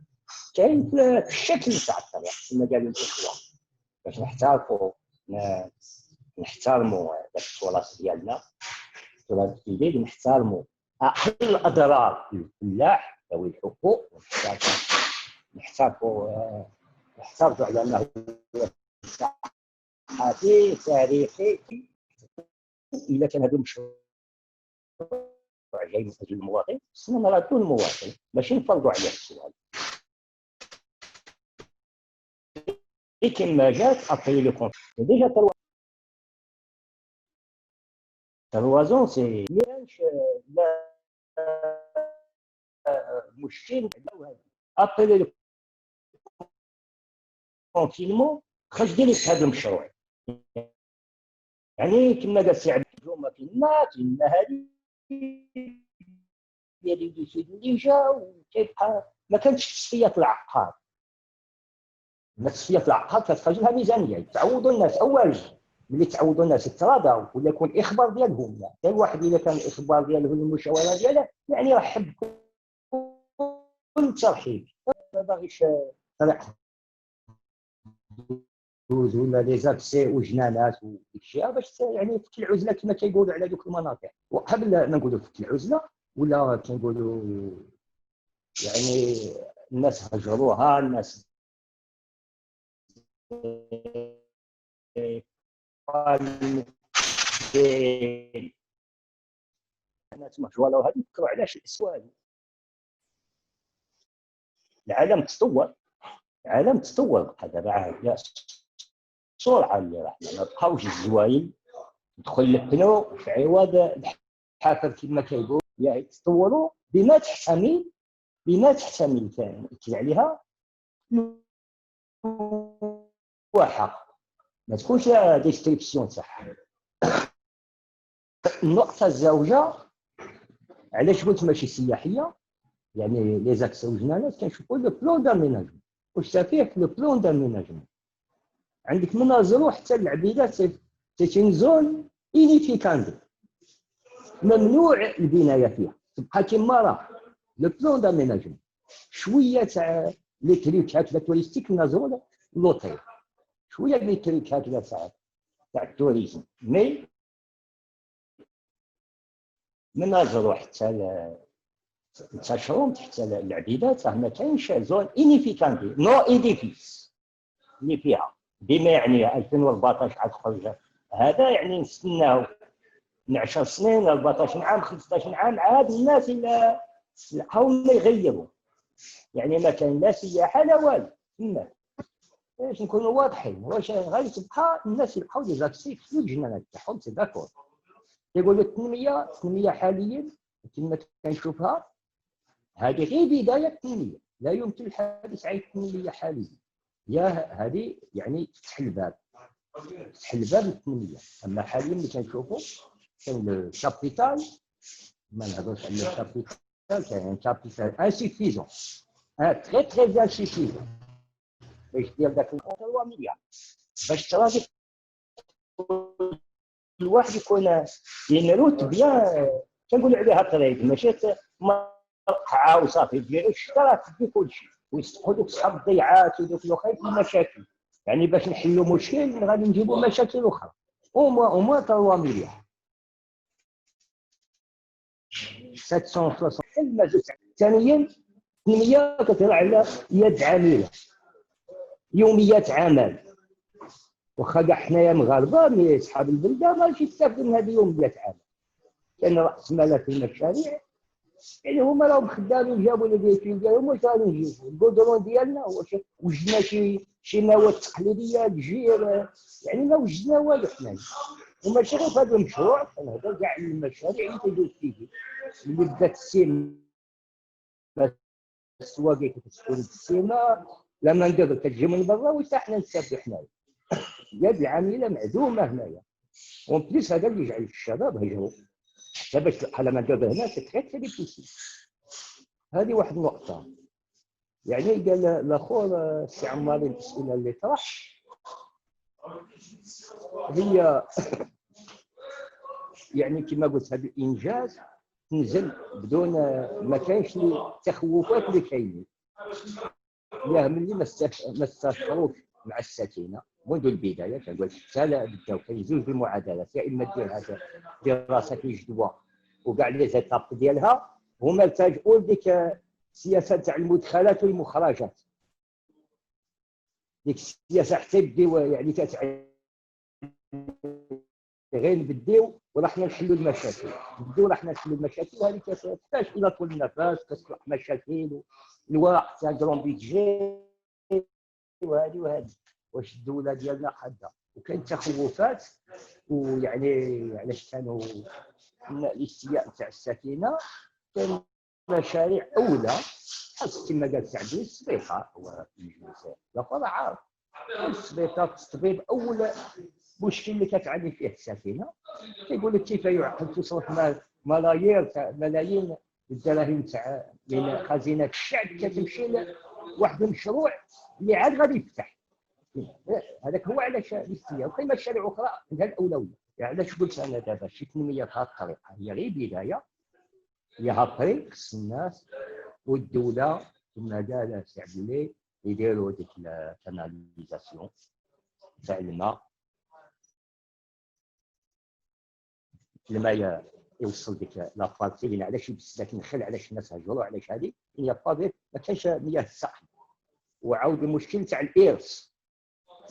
كاين في الشكل تاع الطريق كما قالوا الاخوان باش نحترموا داك التراث ديالنا، التراث الجديد، نحترموا اقل الاضرار للفلاح ذوي الحقوق، نحتفظوا على انه ثقافي تاريخي. اذا كان هذا المشروع جاي من اجل المواطن خصنا نردوا المواطن ماشي نفرضوا عليه السؤال. كما جات ابري لو كونت ديجا الوازون سي لا مشكل ابري لو كونفينمون خرج ديري في هذا المشروع، يعني كما قال سي عبد الجومه كاين هذه ديال اللي جا وكيبقى ما كانتش تصفيه العقار. تصفيه العقار كتخرج لها ميزانيه، تعودوا الناس اول ملي تعودوا الناس يتراضوا ولا يكون الاخبار ديالهم، حتى الواحد الا كان الاخبار ديالو المشاوره ديالها يعني رحب كل ترحيب. ما باغيش طريق دوز ولا لي زاكسي وجنانات وداكشي باش يعني فك العزله كما كيقولوا على دوك المناطق. وقبل ما نقولوا فك العزله ولا كنقولوا يعني الناس هجروها، الناس الناس مهجوره وهذه يفكروا علاش الاسواد. العالم تطور بقى دابا عاد السرعه اللي راح ما بقاوش الزوايل تدخل البنو في عوض الحافر كما كيقول، يعني تطوروا بما تحتمل كان عليها وحق ما تكونش ديسكريبسيون تاعها. النقطه الزوجه علاش قلت ماشي سياحيه، يعني لي زاكس وجنانات كنشوفوا لو بلون داميناجمون. واش فيه في لو بلون داميناجمون عندك من الزرو حتى العبيدات سي اون زون انيفيكاندي، ممنوع البنايه فيها، تبقى كما راه لو بلون داميناجمون. شويه تاع لي تريكات لا توريستيك نازول لوطيل شويه لي تريكات لا تاع التوريزم مي من نظروا حتى شروم حتى العبيدات راه ما كاينش زون انيفيكانتي نو ايديفيس اللي فيها بما يعني 2014 عاد خرج هذا يعني نستناو من 10 سنين 14 عام 15 عام عاد الناس الى حاولوا يغيروا يعني ما كان لا سياحه لا والو تما باش نكونوا واضحين واش غادي تبقى الناس يبقاو لي زاكسي في الجنانات تاعهم سي داكور يقولوا التنميه حاليا كما كنشوفها هذه غير بدايه التنميه لا يمكن الحديث عن التنميه حاليا يا هذه يعني تفتح الباب للتنميه اما حاليا اللي كنشوفوا كاين الكابيتال ما نهضرش على الكابيتال كاين كابيتال انسيفيزون تري تري انسيفيزون باش دير داك 3 مليار باش تراضي الواحد يكون ينروت بيان كنقولوا عليها طريق ماشي مرقعه وصافي دير الشترا تدي كلشي ويستحقوا دوك صحاب الضيعات ودوك الاخرين في المشاكل يعني باش نحلوا مشكل غادي نجيبوا مشاكل اخرى او 3 مليار 760 المجلس ثانيا التنميه كتهضر على يد عامله يوميات عمل واخا كاع حنايا مغاربه مي صحاب البلده ماشي يستافدوا من هذه يوميات عمل كاين راس مال في المشاريع يعني هما راهم خدامين جابوا لي بيتين ديالهم واش غادي نجيبوا الكودرون ديالنا واش وجدنا شي مواد تقليديه تجير يعني ما وجدنا والو حنايا وماشي غير في هذا المشروع كنهضر كاع المشاريع اللي كيدوز فيه اللي بدات السيما السواقي كتكون السيما لما ندير كتجي من برا وحتى حنا نستافدوا حنايا يد العامله معدومه هنايا ومن بليس هذا اللي يجعل الشباب هجروا حتى باش بحال ما ندير هنا سي تري تري ديفيسيل هذه واحد النقطه يعني قال الاخر السي عماري الاسئله اللي طرح هي يعني كما قلت هذا الانجاز تنزل بدون ما كاينش التخوفات اللي كاينين ياه ملي ما استشروش مع السكينه منذ البدايه كنقول حتى لا بداو كاين زوج المعادلات يا اما دير هذا دراسه الجدوى وكاع لي زيتاب ديالها هما التاجئوا لديك السياسه تاع المدخلات والمخرجات ديك السياسه حتى يبديو يعني غير نبديو ولا حنا نحلوا المشاكل نبديو ولا حنا نحلوا المشاكل هذه كتحتاج الى طول النفس كتصلح مشاكل الوقت تاع كرون بيدجي وهذه واش الدوله ديالنا قاده وكاين تخوفات ويعني علاش كانوا الاستياء تاع السكينه كان مشاريع اولى خاص كما قال سعدي السبيطار هو المجلس لا عارف السبيطار الطبيب اول مشكل اللي كتعاني فيه السفينه كيقول لك كيف يعقل تصرف ملايين الدراهم تاع من خزينه الشعب كتمشي لواحد المشروع اللي عاد غادي يفتح هذاك هو علاش الاستياء وكاين مشاريع اخرى عندها الاولويه يعني علاش قلت انا دابا شي تنميه بهذه الطريقه هي غير بدايه هي هابري خص الناس والدوله كما قال سي عبد الله يديروا ديك الكاناليزاسيون تاع الماء يوصل ديك لابارتي اللي علاش يبس داك النخل علاش الناس هجروا علاش هذه هي بابي ما كانش مياه السقي وعاود المشكل تاع الارث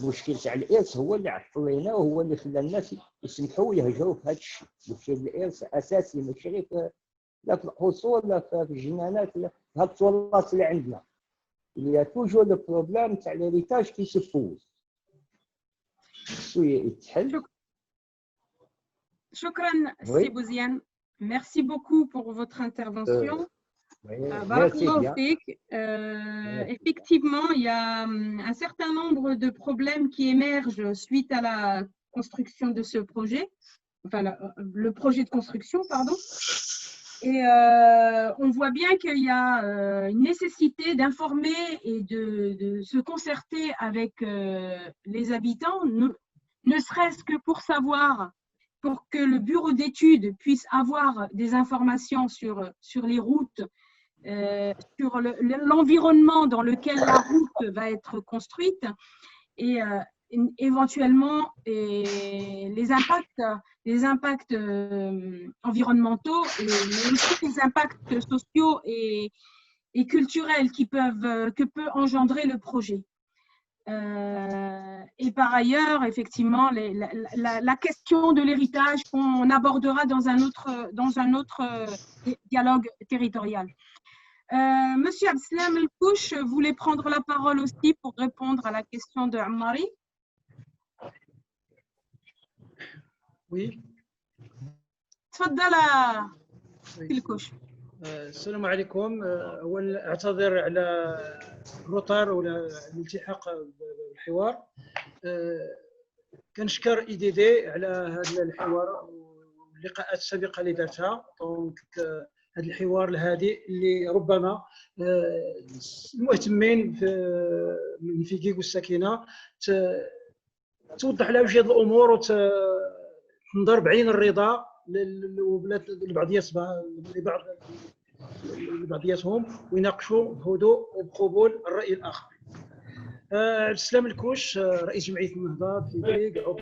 المشكل تاع الارث هو اللي عطل لنا وهو اللي خلى الناس يسمحوا ويهجروا في هذا الشيء المشكل الارث اساسي ماشي غير لا في القصور لا في الجنانات لا في هاد التراث اللي عندنا اللي توجور لو بروبليم تاع ليريتاج كي سيبوز شويه يتحل.
Shukran,
Oui.
Sri Bouziane. Merci beaucoup pour votre intervention.
Merci bien.
Effectivement, il y a un certain nombre de problèmes qui émergent suite à la construction de ce projet, enfin le projet de construction, pardon. Et on voit bien qu'il y a une nécessité d'informer et de se concerter avec les habitants, ne serait-ce que pour savoir, pour que le bureau d'études puisse avoir des informations sur les routes sur l'environnement dans lequel la route va être construite et éventuellement les impacts environnementaux, mais aussi les impacts sociaux et culturels que peut engendrer le projet. Et par ailleurs, effectivement, la question de l'héritage qu'on abordera dans un autre dialogue territorial. Monsieur Abdeslam El-Kouch voulait prendre la parole aussi pour répondre à la question de Ammari.
Oui.
تفضل El-Kouch.
السلام عليكم. أولا أعتذر على الروتار ولا الالتحاق بالحوار. كنشكر IDD على هذا الحوار واللقاءات السابقة اللي دارتها. دونك هذا الحوار الهادئ اللي ربما المهتمين من فيكيك والسكينة توضح لهم شي الأمور وتنظر بعين الرضا لبعضياتهم ويناقشوا بهدوء وبقبول الرأي الآخر. عبد السلام الكوش رئيس جمعية النهضة في فيك أو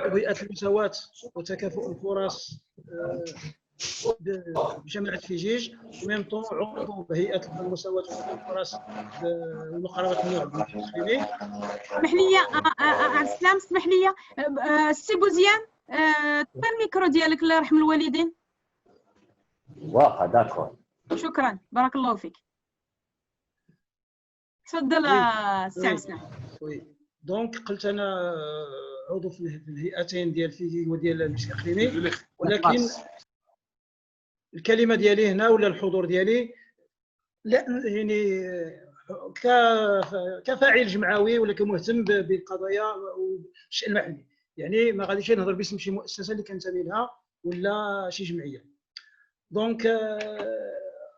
بيئة المساواة وتكافؤ الفرص بجامعة فيجيج، وميم طون عضو بهيئة المساواة وتكافؤ الفرص ومقاربة النوع بالتقليدي.
اسمح لي عبد السلام، اسمح لي سي بوزيان، طفي الميكرو ديالك الله يرحم الوالدين.
واخا داكور.
شكرا، بارك الله فيك. تفضل سي عبد السلام.
وي دونك قلت انا عضو في الهيئتين ديال فيكي وديال المجلس الاقليمي، ولكن الكلمه ديالي هنا ولا الحضور ديالي لا يعني كفاعل جمعوي ولا كمهتم بالقضايا والشأن المحلي، يعني ما غاديش نهضر باسم شي مؤسسه اللي كنتمي لها ولا شي جمعيه. دونك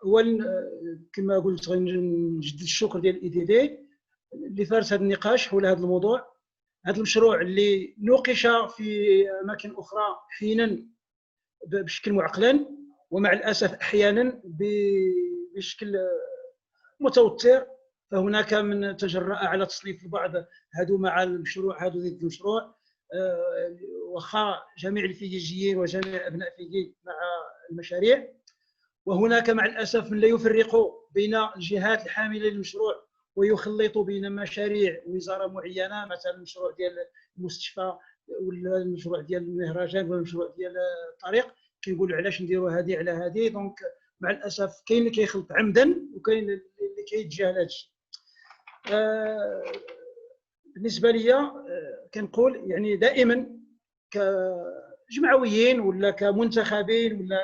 اولا كما قلت غنجدد الشكر ديال IDD اللي ثارت هذا النقاش حول هذا الموضوع. هذا المشروع اللي نوقش في اماكن اخرى حينا بشكل معقلا، ومع الاسف احيانا بشكل متوتر، فهناك من تجرأ على تصنيف البعض هادو مع المشروع هادو ضد المشروع، واخا جميع الفيجيين وجميع ابناء فيجي مع المشاريع. وهناك مع الاسف من لا يفرق بين الجهات الحامله للمشروع ويخلط بين مشاريع وزاره معينه، مثلا المشروع ديال المستشفى ولا المشروع ديال المهرجان ولا المشروع ديال الطريق، كنقولوا علاش نديروا هذه على هذه. دونك مع الاسف كاين اللي كيخلط عمدا وكاين اللي كيتجاهل هذا الشيء. بالنسبه لي كنقول يعني دائما كجمعويين ولا كمنتخبين ولا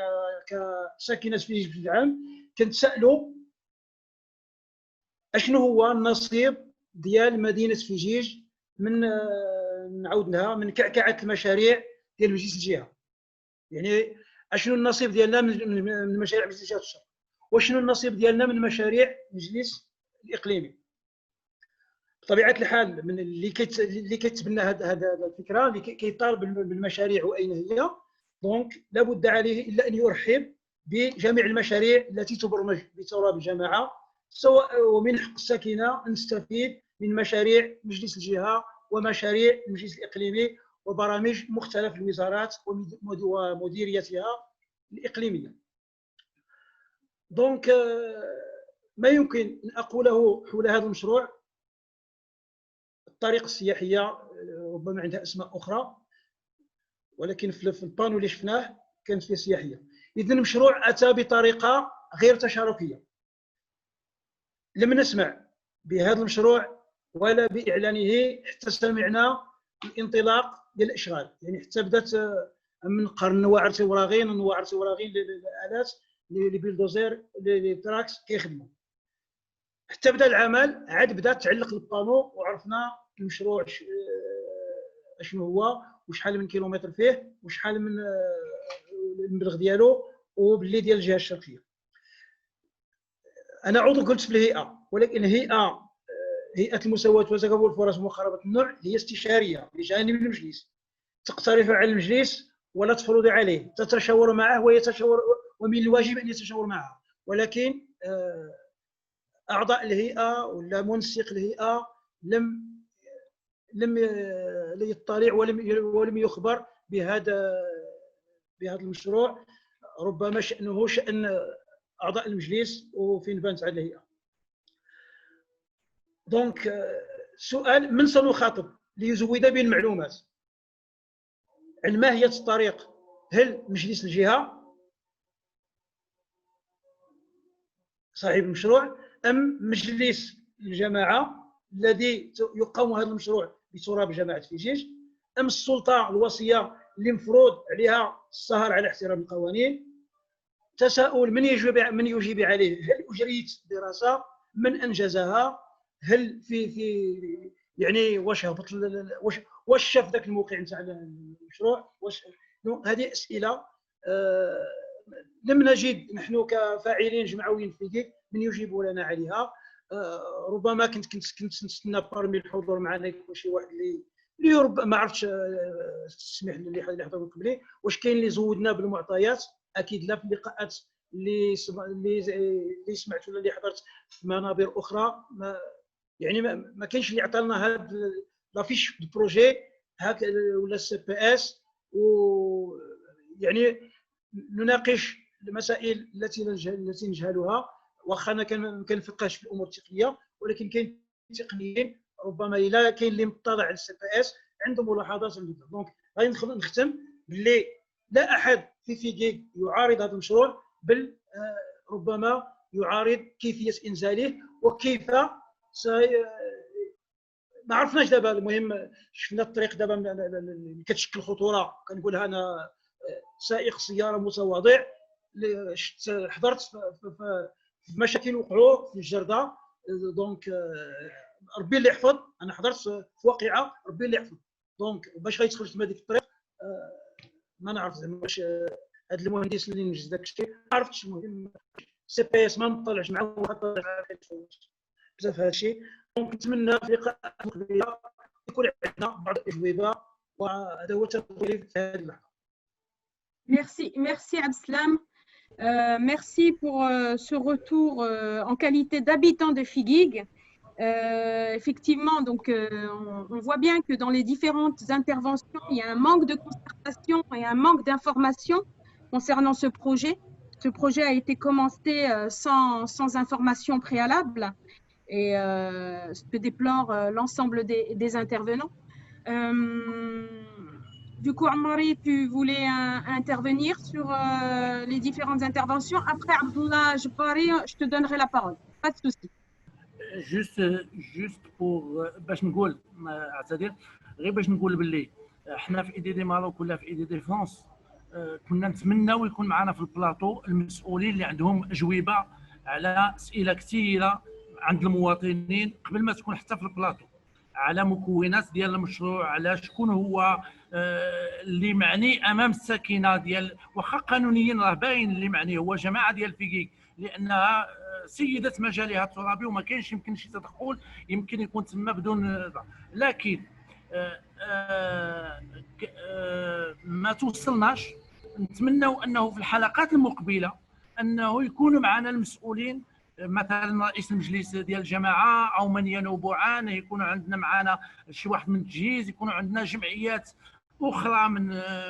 كساكنه فيجيج بشكل عام كنتسائلوا اشنو هو النصيب ديال مدينه فيجيج من نعاود لها من كعكعه المشاريع ديال مجلس الجهه. يعني اشنو النصيب ديالنا من مشاريع مجلس الجهه الشرق، وشنو النصيب ديالنا من مشاريع المجلس الاقليمي. بطبيعه الحال من اللي كيتبنى هذا الفكره اللي كيطالب بالمشاريع واين هي، دونك لابد عليه الا ان يرحب بجميع المشاريع التي تبرمج بتراب الجماعه، سواء ومن حق الساكنه ان نستفيد من مشاريع مجلس الجهه ومشاريع المجلس الاقليمي وبرامج مختلف الوزارات ومديريتها الاقليميه. دونك ما يمكن ان اقوله حول هذا المشروع. الطريق السياحيه ربما عندها اسماء اخرى، ولكن في البانو اللي شفناه كانت فيه سياحيه. اذا المشروع اتى بطريقه غير تشاركيه. لم نسمع بهذا المشروع ولا باعلانه حتى سمعنا الانطلاق ديال الاشغال، يعني حتى بدات من قرن نواعر تيوراغين للالات اللي بيلدوزير اللي تراكس كيخدموا، حتى بدا العمل عاد بدا تعلق البانو وعرفنا المشروع اشنو هو وشحال من كيلومتر فيه وشحال من المبلغ ديالو وباللي ديال الجهه الشرقيه. انا عضو قلت في الهيئه، ولكن هيئه المساواه وتكافؤ الفرص ومقاربه النوع هي استشاريه لجانب المجلس، تقترح على المجلس ولا تفرض عليه، تتشاور معه ويتشاور ومن الواجب ان يتشاور معه، ولكن اعضاء الهيئه ولا منسق الهيئه لم يطلع ولم يخبر بهذا المشروع. ربما شأنه شأن أعضاء المجلس وفين بانت على الهيئة. دونك سؤال: من سنخاطب ليزود بالمعلومات عن ماهية الطريق؟ هل مجلس الجهة صاحب المشروع أم مجلس الجماعة الذي يقوم هذا المشروع بتراب جماعة فيجيج، أم السلطة الوصية اللي مفروض عليها السهر على احترام القوانين؟ تساؤل: من يجيب عليه؟ هل أجريت دراسة؟ من أنجزها؟ هل في يعني واش هبط واش شاف ذاك الموقع نتاع المشروع؟ هذه أسئلة لم نجد نحن كفاعلين جمعويين في كيك من يجيب لنا عليها. ربما كنت نستنى بارمي الحضور معنا يكون شي واحد اللي ربما ما عرفتش تسمح لي اللي حضروا قبلي، واش كاين اللي زودنا بالمعطيات؟ اكيد لا. في اللقاءات اللي سمعت ولا اللي حضرت في منابر اخرى يعني ما كاينش اللي عطانا هذا لافيش دو بروجي هكا ولا السي بي اس، ويعني نناقش المسائل التي نجهلها. واخا انا كنفقهش في الامور التقنيه، ولكن كاين تقنيين ربما الا كاين اللي مطلع على السي بي اس عنده ملاحظات. دونك غادي نختم باللي لا احد في فيكيك يعارض هذا المشروع، بل ربما يعارض كيفيه انزاله وكيف ما عرفناش دابا. المهم شفنا الطريق دابا اللي كتشكل خطوره، كنقولها انا سائق سياره متواضع. حضرت في مشاكل وقعوا في الجرده. دونك ربي اللي يحفظ. انا حضرت في واقعه ربي اللي يحفظ. دونك باش غيدخل في هذيك الطريق ما نعرف زعما واش هذا المهندس اللي نجز داك الشيء ما عرفتش. المهم سي بي اس ما مطلعش معاه بزاف هذا الشيء. دونك نتمنى في لقاءات مقبله يكون عندنا بعض الاجوبه، وهذا هو تقديري في هذه اللحظه.
Merci Abdeslam. Merci pour ce retour en qualité d'habitant de Figuig. Effectivement, donc on voit bien que dans les différentes interventions, il y a un manque de concertation et un manque d'information concernant ce projet. Ce projet a été commencé sans information préalable, et ce que déplore l'ensemble des intervenants. Du coup, Amari, tu voulais intervenir sur les différentes interventions. Après, Abdullah Jbari, je te donnerai la parole. Pas de souci.
جوست بور باش نقول اعتذر غير باش نقول باللي احنا في اي دي ماروك ولا في اي دي فرانس كنا نتمناو يكون معنا في البلاطو المسؤولين اللي عندهم اجوبه على اسئله كثيره عند المواطنين قبل ما تكون حتى في البلاطو، على مكونات ديال المشروع، على شكون هو اللي معني امام الساكنه ديال، واخا قانونيا راه باين اللي معني هو جماعه ديال فيكيك لانها سيده مجالها الترابي وما كاينش يمكن شي تدخل يمكن يكون تما بدون، لكن ما توصلناش. نتمنوا انه في الحلقات المقبله انه يكونوا معنا المسؤولين، مثلا رئيس المجلس ديال الجماعه او من ينوب عنه، يكونوا عندنا معنا شي واحد من التجهيز، يكونوا عندنا جمعيات اخرى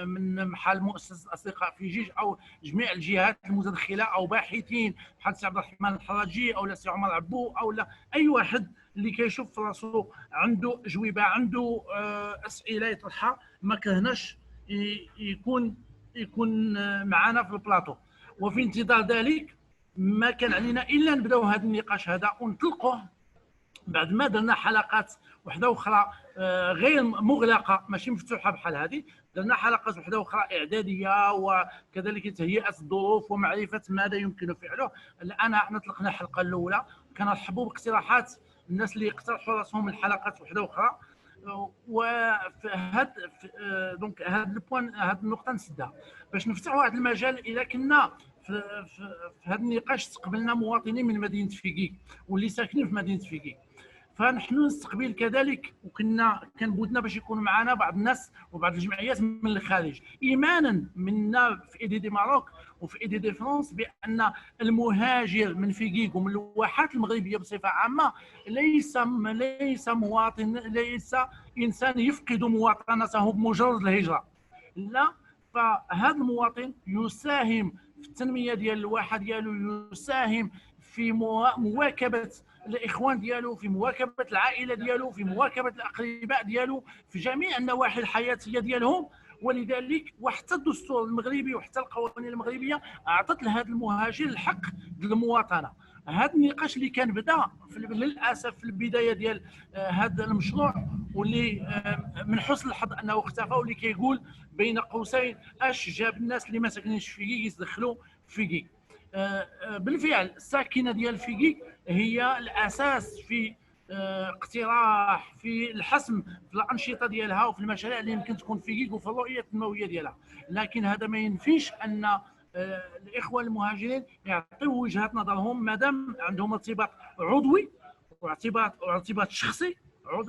من محل مؤسسه اصدقاء في جيج او جميع الجهات المتدخله او باحثين بحال سي عبد الرحمن الحراجي او سي عمر عبو او لا اي واحد اللي كيشوف في راسو عنده اجوبه، عنده اسئله يطرحها، ما كرهناش يكون معنا في البلاطو. وفي انتظار ذلك ما كان علينا الا نبداو هذا النقاش هذا ونطلقوه بعد ما درنا حلقات وحده اخرى غير مغلقه ماشي مفتوحه بحال هذه. درنا حلقات وحده اخرى اعداديه وكذلك تهيئه الظروف ومعرفه ماذا يمكن فعله. الان احنا طلقنا الحلقه الاولى، كنرحبوا باقتراحات الناس اللي يقترحوا راسهم الحلقات وحده اخرى. وفي هذا دونك هذا البوان هذه النقطه نسدها باش نفتحوا هذا المجال. اذا كنا في هذا النقاش استقبلنا مواطنين من مدينه فيكيك واللي ساكنين في مدينه فيكيك، فنحن نستقبل كذلك، وكنا كان بودنا باش يكونوا معنا بعض الناس وبعض الجمعيات من الخارج، ايمانا منا في اي دي دي ماروك وفي اي دي دي فرنسا بان المهاجر من فيكيك ومن الواحات المغربيه بصفه عامه ليس مواطن، ليس انسان يفقد مواطنته بمجرد الهجره، لا، فهذا المواطن يساهم في التنميه ديال الواحه ديالو، يساهم في مواكبه الاخوان ديالو، في مواكبه العائله ديالو، في مواكبه الاقرباء ديالو، في جميع النواحي الحياتيه ديالهم. ولذلك وحتى الدستور المغربي وحتى القوانين المغربيه اعطت لهذا المهاجر الحق ديال المواطنه. هذا النقاش اللي كان بدا للاسف في البدايه ديال هذا المشروع، واللي من حسن الحظ انه اختفى، واللي كيقول بين قوسين اش جاب الناس اللي ما ساكنينش في فيكيك يدخلوا في فيكيك. بالفعل الساكنه ديال فيكيك هي الاساس في اقتراح، في الحسم في الانشطه ديالها وفي المشاريع اللي يمكن تكون في فيكيك وفي الرؤيه التنمويه ديالها. لكن هذا ما ينفيش ان الاخوان المهاجرين يعطيوا وجهه نظرهم مادام عندهم ارتباط عضوي وارتباط شخصي،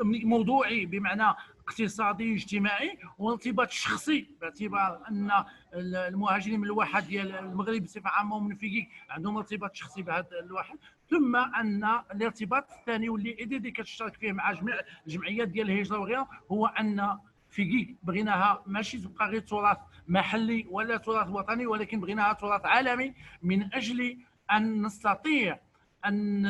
موضوعي بمعنى اقتصادي اجتماعي، وارتباط شخصي باعتبار ان المهاجرين من الواحات ديال المغرب بصفه عامه ومن فيكيك عندهم ارتباط شخصي بهذا الواحد. ثم ان الارتباط الثاني واللي اي دي دي كتشترك فيه مع جميع الجمعيات ديال الهجره وغيرها، هو ان فيكيك بغيناها ماشي تبقى غير تراث محلي ولا تراث وطني، ولكن بغيناها تراث عالمي، من اجل ان نستطيع ان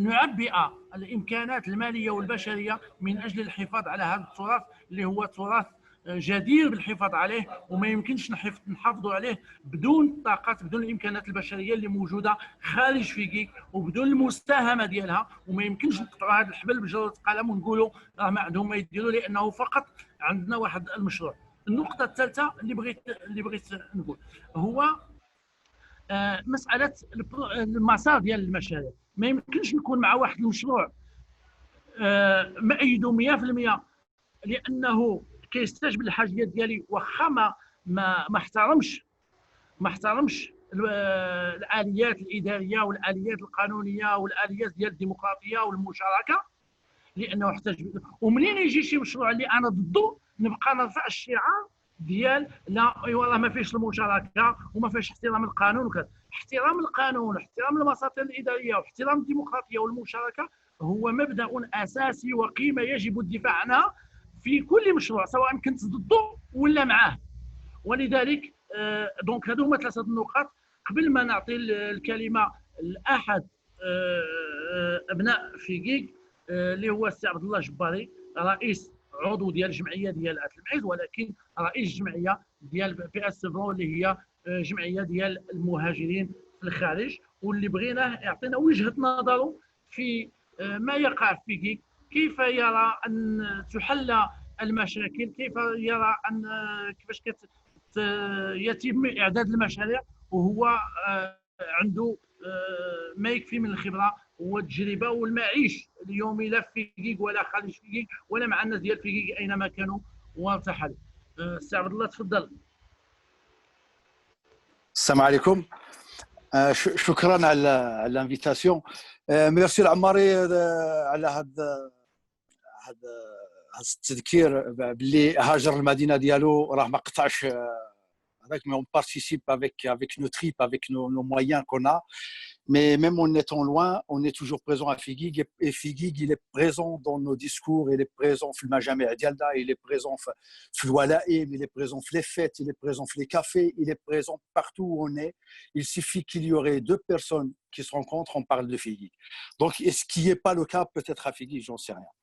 نعبئ الامكانات الماليه والبشريه من اجل الحفاظ على هذا التراث اللي هو تراث جدير بالحفاظ عليه، وما يمكنش نحافظوا عليه بدون الطاقات، بدون الامكانات البشريه اللي موجوده خارج فيكيك وبدون المساهمه ديالها. وما يمكنش نقطعوا هذا الحبل بجره قلم ونقولوا راه ما عندهم ما يديروا، لانه فقط عندنا واحد المشروع. النقطه الثالثه اللي بغيت نقول هو مساله المسار ديال المشاريع. ما يمكنش نكون مع واحد المشروع مأيده 100% لانه كيستجب للحاجيات ديالي، واخا ما احترمش الاليات الاداريه والاليات القانونيه والاليات ديال الديمقراطيه والمشاركه، لانه يحتاج. ومنين يجي شي مشروع اللي انا ضده نبقى نرفع الشعار ديال لا ايوا ما فيش المشاركه وما فيش احترام القانون وكذا. احترام القانون واحترام المساطر الاداريه واحترام الديمقراطيه والمشاركه هو مبدا اساسي وقيمه يجب الدفاع عنها في كل مشروع، سواء كنت ضده ولا معاه. ولذلك دونك هذو هما ثلاثه النقاط. قبل ما نعطي الكلمه لاحد ابناء فيكيك اللي هو السي عبد الله جباري، رئيس عضو ديال الجمعيه ديال اتلمعيز، ولكن رئيس الجمعيه ديال بي اس فرون اللي هي جمعيه ديال المهاجرين في الخارج، واللي بغيناه يعطينا وجهه نظره في ما يقع في فيكيك، كيف يرى ان تحل المشاكل، كيف يرى ان كيفاش يتم اعداد المشاريع، وهو عنده ما يكفي من الخبره والتجربه والمعيش اليومي لا في فيكيك ولا خارج فيكيك ولا مع الناس ديال فيكيك اينما كانوا وارتحلوا. السي عبد الله تفضل.
السلام عليكم. شكرا على الانفيتاسيون. ميرسي العماري على هذا التذكير باللي هاجر المدينه ديالو راه ما قطعش هذاك. mais on participe avec nos tripes, avec nos moyens qu'on a. Mais même en étant loin, on est toujours présent à Figuig. Et Figuig, il est présent dans nos discours, il est présent في المجامع ديالنا, il est présent في الولائم, il est présent في les fêtes, il est présent في les cafés, il est présent partout où on est. Il suffit qu'il y aurait deux personnes qui se rencontrent, on parle de Figuig. Donc, ce qui n'est pas le cas peut-être à Figuig, j'en sais rien.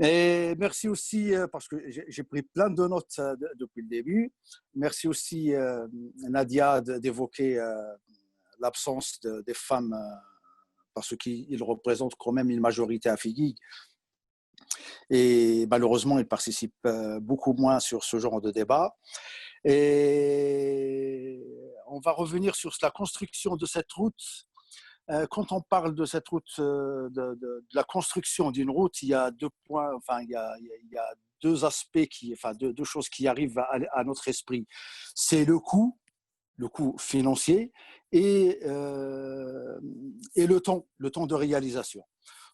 Et merci aussi, parce que j'ai pris plein de notes depuis le début. Merci aussi, Nadia, d'évoquer l'absence des femmes, parce qu'ils représentent quand même une majorité à Figuig. Et malheureusement, ils participent beaucoup moins sur ce genre de débat. Et on va revenir sur la construction de cette route. Quand on parle de cette route, de la construction d'une route, il y a deux points, enfin, il y a deux aspects, deux choses qui arrivent à notre esprit. C'est le coût financier et le temps de réalisation.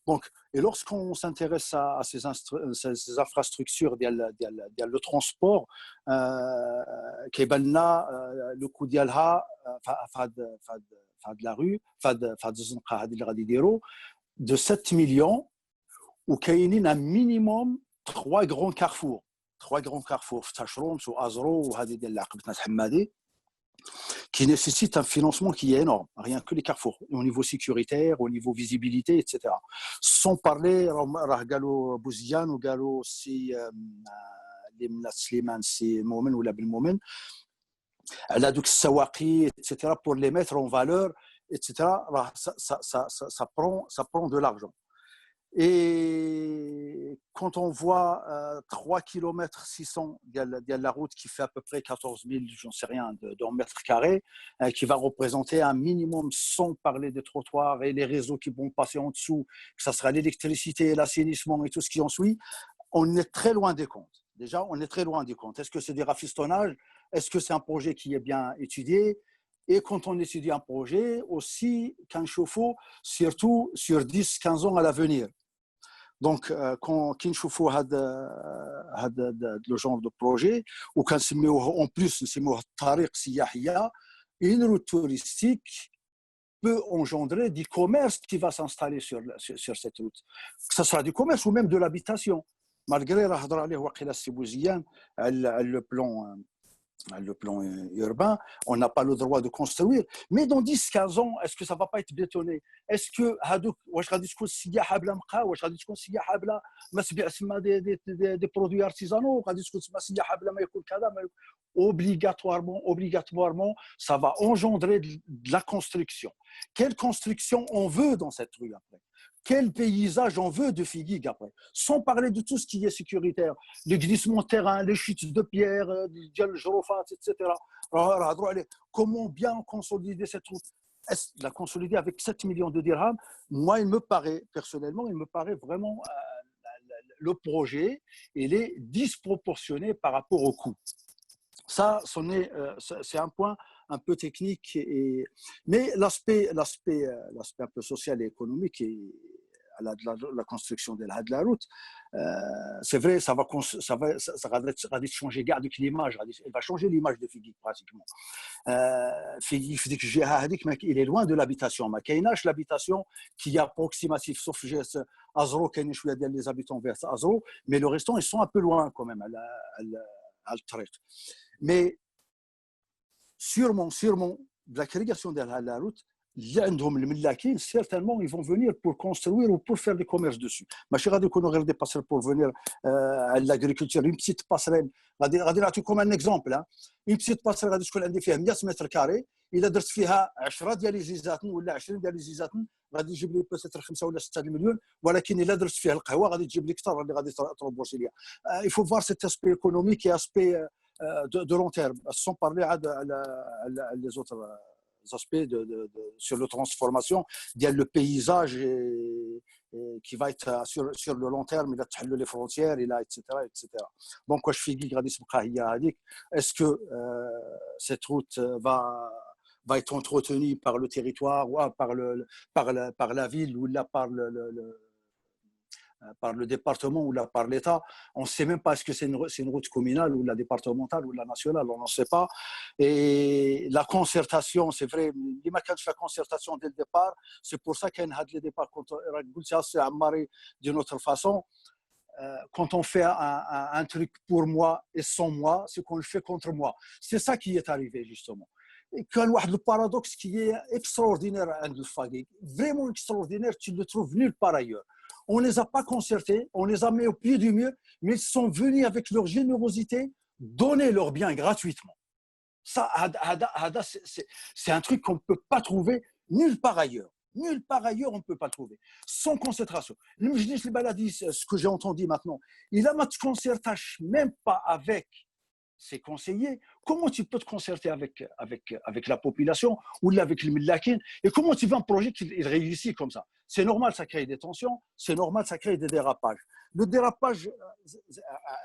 Donc, et lorsqu'on s'intéresse à ces infrastructures, le transport, le coût de la rue, de 7 millions, où il y a un minimum 3 grands carrefours. 3 grands carrefours, Tachroms ou Azro, qui nécessitent un financement qui est énorme, rien que les carrefours, au niveau sécuritaire, au niveau visibilité, etc. Sans parler, Galo Bouziane ou Galo si Slimane, si Momen ou la Momen, la Dux Sawaki, etc., pour les mettre en valeur, etc., ça prend de l'argent. Et quand on voit 3 km 600 de la route qui fait à peu près 14 000, j'en sais rien, de mètres carrés, qui va représenter un minimum, sans parler des trottoirs et les réseaux qui vont passer en dessous, que ce sera l'électricité, l'assainissement et tout ce qui en suit, on est très loin des comptes. Déjà, on est très loin des comptes. Est-ce que c'est des rafistonnages? Est-ce que c'est un projet qui est bien étudié? Et quand on étudie un projet, aussi qu'un chauffe-eau, surtout sur 10-15 ans à l'avenir. Donc, quand on voit le genre de projet, ou quand en plus, une route touristique peut engendrer du commerce qui va s'installer sur cette route. Que ce soit du commerce ou même de l'habitation. Malgré le plan urbain, on n'a pas le droit de construire. Mais dans 10-15 ans, est-ce que ça ne va pas être bétonné? Est-ce que des produits artisanaux, obligatoirement, ça va engendrer de la construction. Quelle construction on veut dans cette rue après? Quel paysage on veut de Figuig après? Sans parler de tout ce qui est sécuritaire, les glissements de terrain, les chutes de pierre, etc. Comment bien consolider cette route? La consolider avec 7 millions de dirhams, moi, personnellement, il me paraît vraiment le projet, il est disproportionné par rapport au coût. Ça, c'est un point un peu technique, mais l'aspect un peu social et économique la construction de la route, c'est vrai, ça va changer le climat, elle va changer l'image de Figuig pratiquement. Il est loin de l'habitation, mais il y a l'habitation qui est approximative, sauf Azro, qui est les habitants vers Azro, mais le restant, ils sont un peu loin quand même à le. Mais sûrement, de la création de la route, certainement, ils vont venir pour construire ou pour faire des commerces dessus. Je suis radicaux des passerelles pour venir à l'agriculture. Une petite passerelle, comme un exemple, une petite passerelle qui a 100 mètres carrés, il a فيها 10 ديال لي زيزاتن ولا 20 ديال لي زيزاتن غادي يجيب لي بوتيتر 5 ولا 6 المليون ولكن الا درت فيها القهوه غادي تجيب لي اكثر اللي غادي تروبورسي ليها. Il faut voir cet aspect économique et aspect de long terme, sans parler les autres aspects sur la transformation, il y a le paysage qui va être sur le long terme, il a les frontières, etc. Donc, je fais est-ce que cette route va être entretenue par le territoire, ou par la ville, ou là par le département ou là par l'État. On ne sait même pas est-ce que c'est une route communale ou la départementale ou la nationale, on n'en sait pas. Et la concertation, c'est vrai, il n'y a pas la concertation dès le départ, c'est pour ça qu'il y a le départ. D'une autre façon, quand on fait un truc pour moi et sans moi, c'est qu'on le fait contre moi. C'est ça qui est arrivé justement. Et qu'il y a le paradoxe qui est extraordinaire à Figuig, vraiment extraordinaire, tu ne le trouves nulle part ailleurs. On ne les a pas concertés, on les a mis au pied du mur, mais ils sont venus avec leur générosité donner leurs biens gratuitement. Ça, c'est un truc qu'on ne peut pas trouver nulle part ailleurs. Nulle part ailleurs, on ne peut pas le trouver. Sans concentration. Le Mjlis le Baladi, ce que j'ai entendu maintenant, il a ma concertation même pas avec ces conseillers, comment tu peux te concerter avec la population ou avec les Millakines et comment tu veux un projet qui réussit comme ça? C'est normal, ça crée des tensions, c'est normal, ça crée des dérapages. Le dérapage,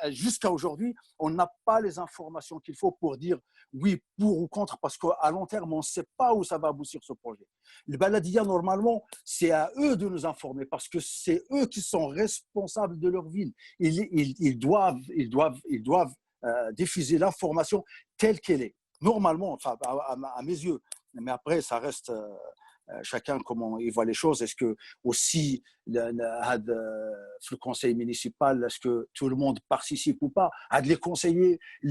jusqu'à aujourd'hui, on n'a pas les informations qu'il faut pour dire oui, pour ou contre, parce qu'à long terme, on ne sait pas où ça va aboutir ce projet. Le Baladia, normalement, c'est à eux de nous informer parce que c'est eux qui sont responsables de leur ville. Ils doivent diffuser l'information telle qu'elle est. Normalement, enfin, à mes yeux, mais après, ça reste chacun comment il voit les choses. Est-ce que aussi le conseil municipal, est-ce que tout le monde participe ou pas? Les conseillers, on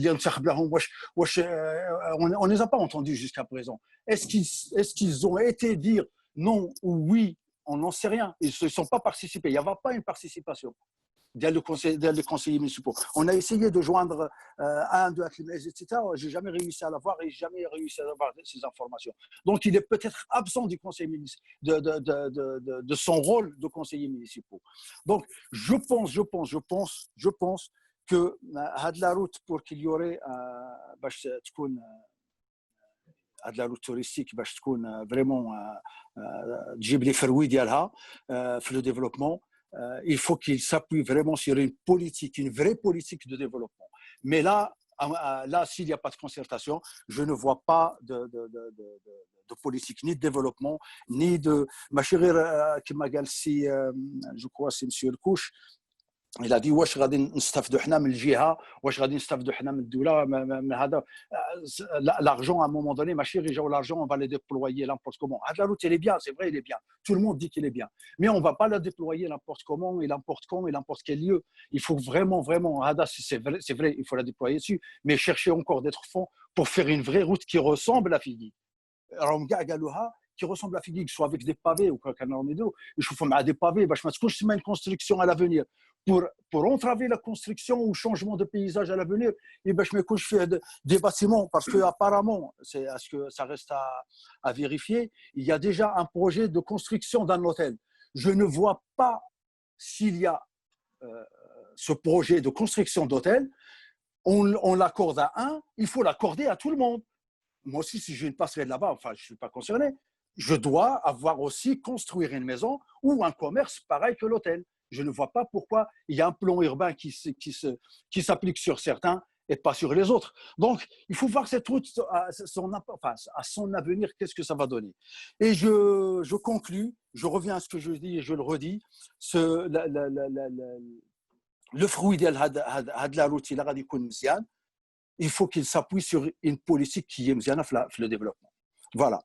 ne les a pas entendus jusqu'à présent. Est-ce qu'ils ont été dire non ou oui? On n'en sait rien. Ils ne sont pas participés. Il n'y avait pas une participation des conseillers municipaux. On a essayé de joindre un, deux, etc. Je n'ai jamais réussi à l'avoir et jamais réussi à avoir ces informations. Donc, il est peut-être absent du conseil municipal, de son rôle de conseiller municipal. Donc, je pense que la route pour qu'il y aurait la route touristique باش تكون vraiment تجيب لي فروي ديالها في le développement. Il faut qu'il s'appuie vraiment sur une politique, une vraie politique de développement. Mais là, s'il n'y a pas de concertation, je ne vois pas de politique, ni de développement, ni de... Ma chérie, je crois c'est M. Elkouch, il a dit واش غادي نستافدوا حنا من الجهه واش غادي نستافدوا حنا من الدوله من هذا l'argent à un moment donné ma chérie l'argent on va le déployer n'importe comment. La route elle est bien, c'est vrai, il est bien, tout le monde dit qu'il est bien, mais on va pas la déployer n'importe comment et n'importe quand et n'importe quel lieu. Il faut vraiment c'est vrai, il faut la déployer dessus, mais chercher encore d'autres fonds pour faire une vraie route qui ressemble à Figuig. راهم كاع قالوها qui ressemble à Figuig, soit avec des pavés ou quoi qu'on en ait d'autres. Je trouve des pavés, باش ما تكونش une construction à l'avenir. Pour entraver la construction ou changement de paysage à l'avenir, et ben je me couche des bâtiments parce que apparemment, est-ce que ça reste à vérifier, il y a déjà un projet de construction d'un hôtel. Je ne vois pas s'il y a ce projet de construction d'hôtel, on l'accorde à un, il faut l'accorder à tout le monde. Moi aussi, si j'ai une passerelle là-bas, enfin, je ne suis pas concerné, je dois avoir aussi construire une maison ou un commerce pareil que l'hôtel. Je ne vois pas pourquoi il y a un plan urbain qui s'applique sur certains et pas sur les autres. Donc, il faut voir cette route à son avenir, qu'est-ce que ça va donner. Et je conclus, je reviens à ce que je dis et je le redis, le fruit de la route, il faut qu'il s'appuie sur une politique qui est mziana le développement. Voilà.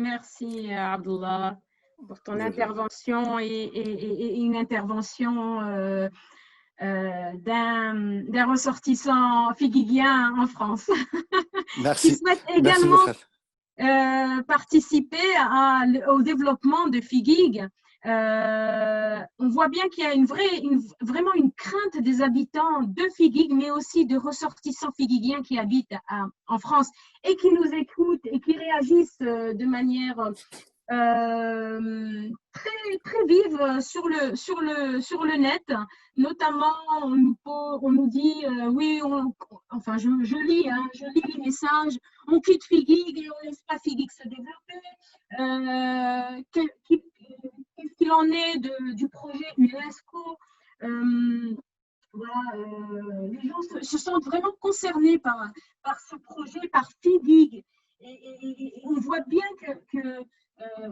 Merci Abdullah pour ton intervention et une intervention d'un ressortissant figuiguien en France.
Merci.
Qui souhaite également participer au développement de Figuig. On voit bien qu'il y a vraiment une crainte des habitants de Figuig, mais aussi de ressortissants figuiguiens qui habitent en France et qui nous écoutent et qui réagissent de manière très, très vive sur le net. Notamment, on nous dit, oui, enfin, je lis les messages, on quitte Figuig et on ne laisse pas Figuig se développer. Qu'est-ce qu'il en est du projet UNESCO? Voilà, les gens se sentent vraiment concernés par ce projet, par Figuig. Et on voit bien que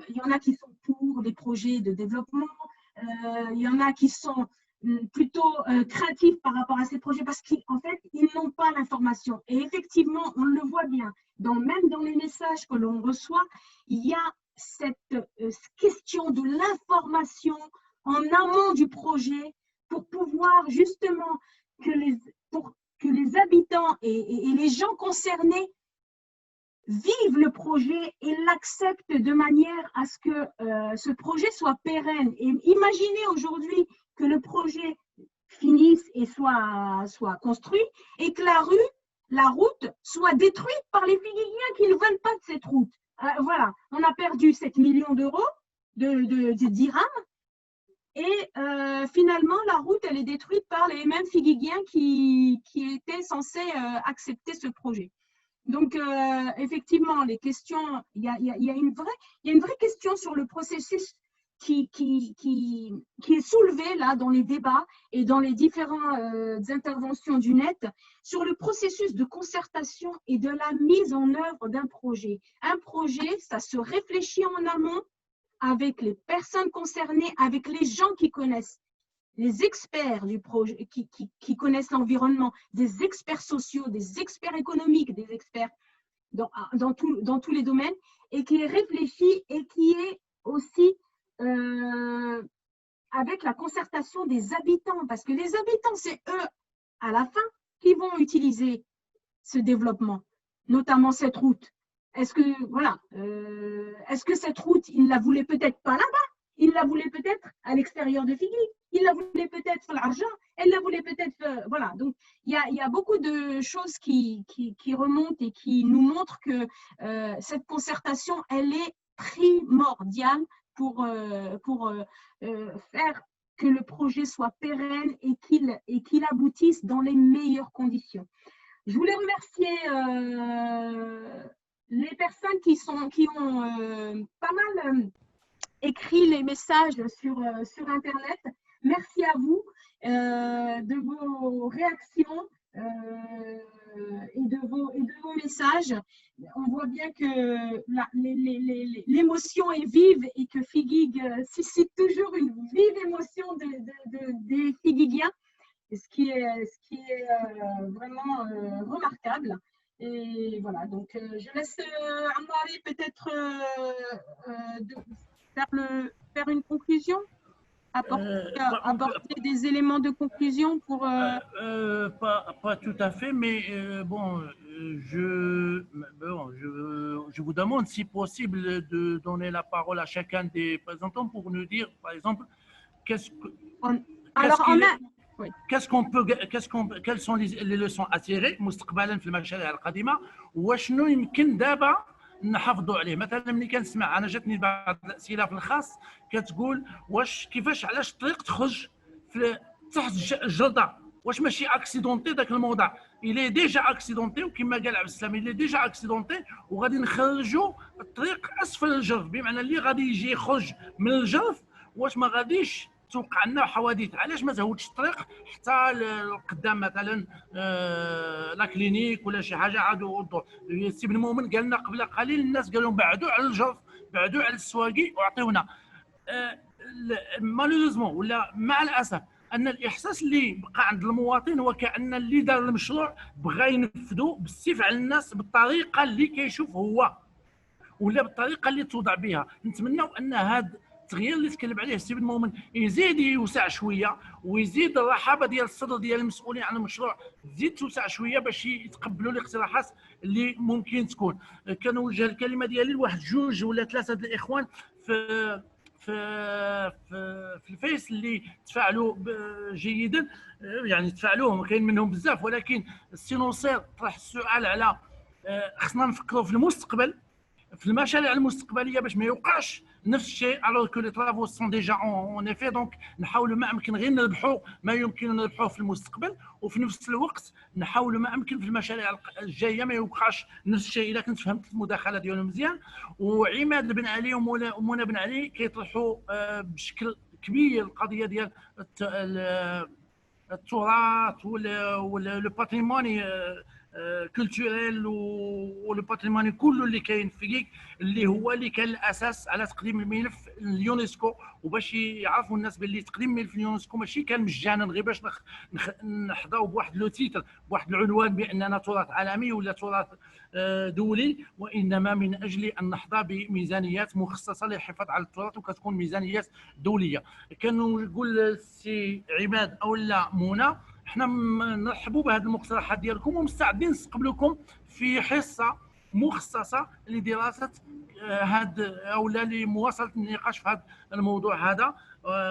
il y en a qui sont pour les projets de développement, il y en a qui sont plutôt créatifs par rapport à ces projets parce qu'en fait, ils n'ont pas l'information. Et effectivement, on le voit bien, même dans les messages que l'on reçoit, il y a cette question de l'information en amont du projet pour pouvoir justement que les habitants et les gens concernés vivent le projet et l'acceptent de manière à ce que ce projet soit pérenne. Et imaginez aujourd'hui que le projet finisse et soit construit et que la route soit détruite par les Figuiguiens qui ne veulent pas de cette route. Voilà, on a perdu 7 millions d'euros de dirhams Et finalement, la route, elle est détruite par les mêmes Figuiguiens qui étaient censés accepter ce projet. Donc, effectivement, les questions, il y a une vraie question sur le processus qui est soulevée là dans les débats et dans les différentes interventions du net sur le processus de concertation et de la mise en œuvre d'un projet. Un projet, ça se réfléchit en amont avec les personnes concernées, avec les gens qui connaissent, les experts du projet, qui connaissent l'environnement, des experts sociaux, des experts économiques, des experts dans tous les domaines, et qui est réfléchi et qui est aussi avec la concertation des habitants, parce que les habitants, c'est eux, à la fin, qui vont utiliser ce développement, notamment cette route. Est-ce que cette route, il ne la voulait peut-être pas là-bas, il la voulait peut-être à l'extérieur de Figuig, il la voulait peut-être à l'argent, elle la voulait peut-être… voilà, donc il y a beaucoup de choses qui remontent et qui nous montrent que cette concertation, elle est primordiale pour faire que le projet soit pérenne et qu'il aboutisse dans les meilleures conditions. Je voulais remercier les personnes qui ont pas mal écrit les messages sur Internet. Merci à vous de vos réactions et de vos messages. On voit bien que l'émotion est vive et que Figuig suscite toujours une vive émotion des Figuiguiens, ce qui est vraiment remarquable. Et voilà, donc je laisse Ammari peut-être faire une conclusion, apporter des éléments de conclusion pour…
Pas tout à fait, mais je vous demande si possible de donner la parole à chacun des présentants pour nous dire, par exemple, quelles sont les leçons à tirer مستقبلا في المشاريع القادمه وشنو يمكن دابا نحافظوا عليه. مثلا ملي كنسمع انا جاتني بعض الاسئله في الخاص كتقول علاش الطريق تخرج تحت الجلطه، واش ماشي اكسيدونتي داك الموضع الى ديجا اكسيدونتي، وكما قال عبد السلام الى ديجا اكسيدونتي وغادي نخرجوا الطريق اسفل الجرف، بمعنى اللي غادي يجي يخرج من الجرف واش ما غاديش توقع لنا حوادث. علاش ما زودش الطريق حتى لقدام مثلا لا كلينيك ولا شي حاجه عادوا وضوا. السي بن مؤمن قال لنا قبل قليل الناس قال لهم بعدوا على الجرف، بعدوا على السواقي وعطيونا. مالوريزمون ولا مع الاسف ان الاحساس اللي بقى عند المواطن هو كأن اللي دار المشروع بغى ينفذوا بالسيف على الناس بالطريقه اللي كيشوف هو ولا بالطريقه اللي توضع بها. نتمنوا ان هذا التغيير اللي تكلم عليه السي بن مؤمن يزيد يوسع شويه، ويزيد الرحابه ديال الصدر ديال المسؤولين عن المشروع تزيد توسع شويه باش يتقبلوا الاقتراحات اللي ممكن تكون. كنوجه الكلمه ديالي لواحد جوج ولا ثلاثه د الاخوان في الفيس اللي تفاعلوا جيدا، يعني تفاعلوهم كاين منهم بزاف، ولكن السي نصير طرح السؤال على خصنا نفكروا في المستقبل في المشاريع المستقبليه باش ما يوقعش نفس الشيء alors que les travaux sont déjà en effet. donc نحاولوا ما امكن غير نربحوا ما يمكن نربحوه في المستقبل، وفي نفس الوقت نحاولوا ما امكن في المشاريع الجايه ما يوقعش نفس الشيء. الا كنت فهمت المداخله ديالهم مزيان. وعماد بن علي ومنى بن علي كيطرحوا بشكل كبير القضيه ديال التراث ولا لو باتريموني كولتوريل ولو باتريموني كله اللي كاين في فيغيك، اللي هو اللي كان الاساس على تقديم الملف اليونسكو. وباش يعرفوا الناس باللي تقديم ملف اليونسكو ماشي كان مجانا غير باش نحظاو بواحد لو تيتر بواحد العنوان باننا تراث عالمي ولا تراث دولي، وانما من اجل ان نحظى بميزانيات مخصصه للحفاظ على التراث وكتكون ميزانيات دوليه. كانوا يقول السي عماد او لا منى احنا نرحبوا بهذه المقترحات ديالكم ومستعدين نستقبلكم في حصه مخصصه لدراسه هذا او لمواصله النقاش في هذا الموضوع هذا.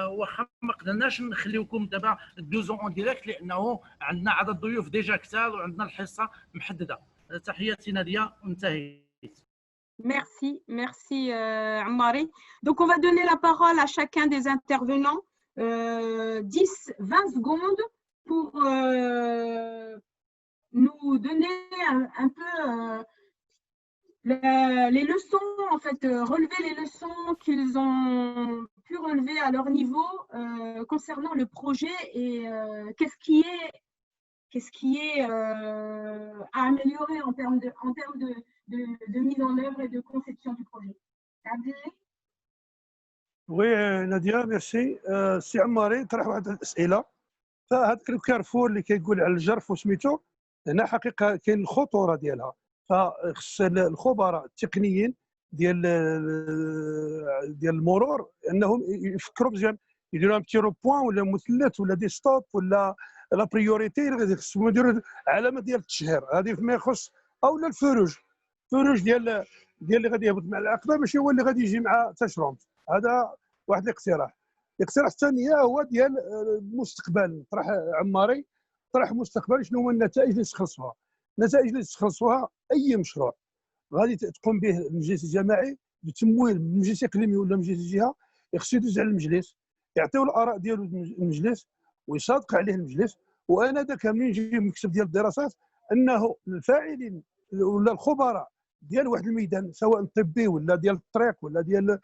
واخا ما قدرناش نخليوكم دابا دوزو اون ديريكت لانه عندنا عدد ضيوف ديجا كثار وعندنا الحصه محدده. تحياتي ناديه وانتهيت.
Merci Ammari. Donc on va donner la parole à chacun des intervenants 10-20 secondes pour nous donner un peu les leçons, en fait, relever les leçons qu'ils ont pu relever à leur niveau concernant le projet et qu'est-ce qui est à améliorer en termes de mise en œuvre et de conception du projet.
وي ناديه ميرسي. سي عماري طرح واحد الاسئله. فهذاك الكارفور اللي كيقول على الجرف وسميتو، هنا حقيقه كاين الخطوره ديالها. فخص الخبراء التقنيين ديال المرور انهم يفكروا مزيان، يديروا بتي رو بوان ولا مثلث ولا دي ستوب ولا لا بريوريتي اللي غادي خصهم يديروا علامه ديال التشهير. هذه فيما يخص اولا الفروج ديال اللي غادي يهبط مع العقبه ماشي هو اللي غادي يجي مع تاشرونت. هذا واحد الاقتراح. الاقتراح الثاني هو ديال المستقبل. طرح عماري طرح مستقبل شنو هما النتائج اللي تخلصوها. النتائج اللي تخلصوها اي مشروع غادي تقوم به المجلس الجماعي بتمويل من مجلس اقليمي ولا مجلس الجهه، خصو يدوز على المجلس يعطيو الاراء ديالو للمجلس ويصادق عليه المجلس. وانا ذاك منين نجي من المكتب ديال الدراسات انه الفاعلين ولا الخبراء ديال واحد الميدان سواء طبي ولا ديال الطريق ولا ديال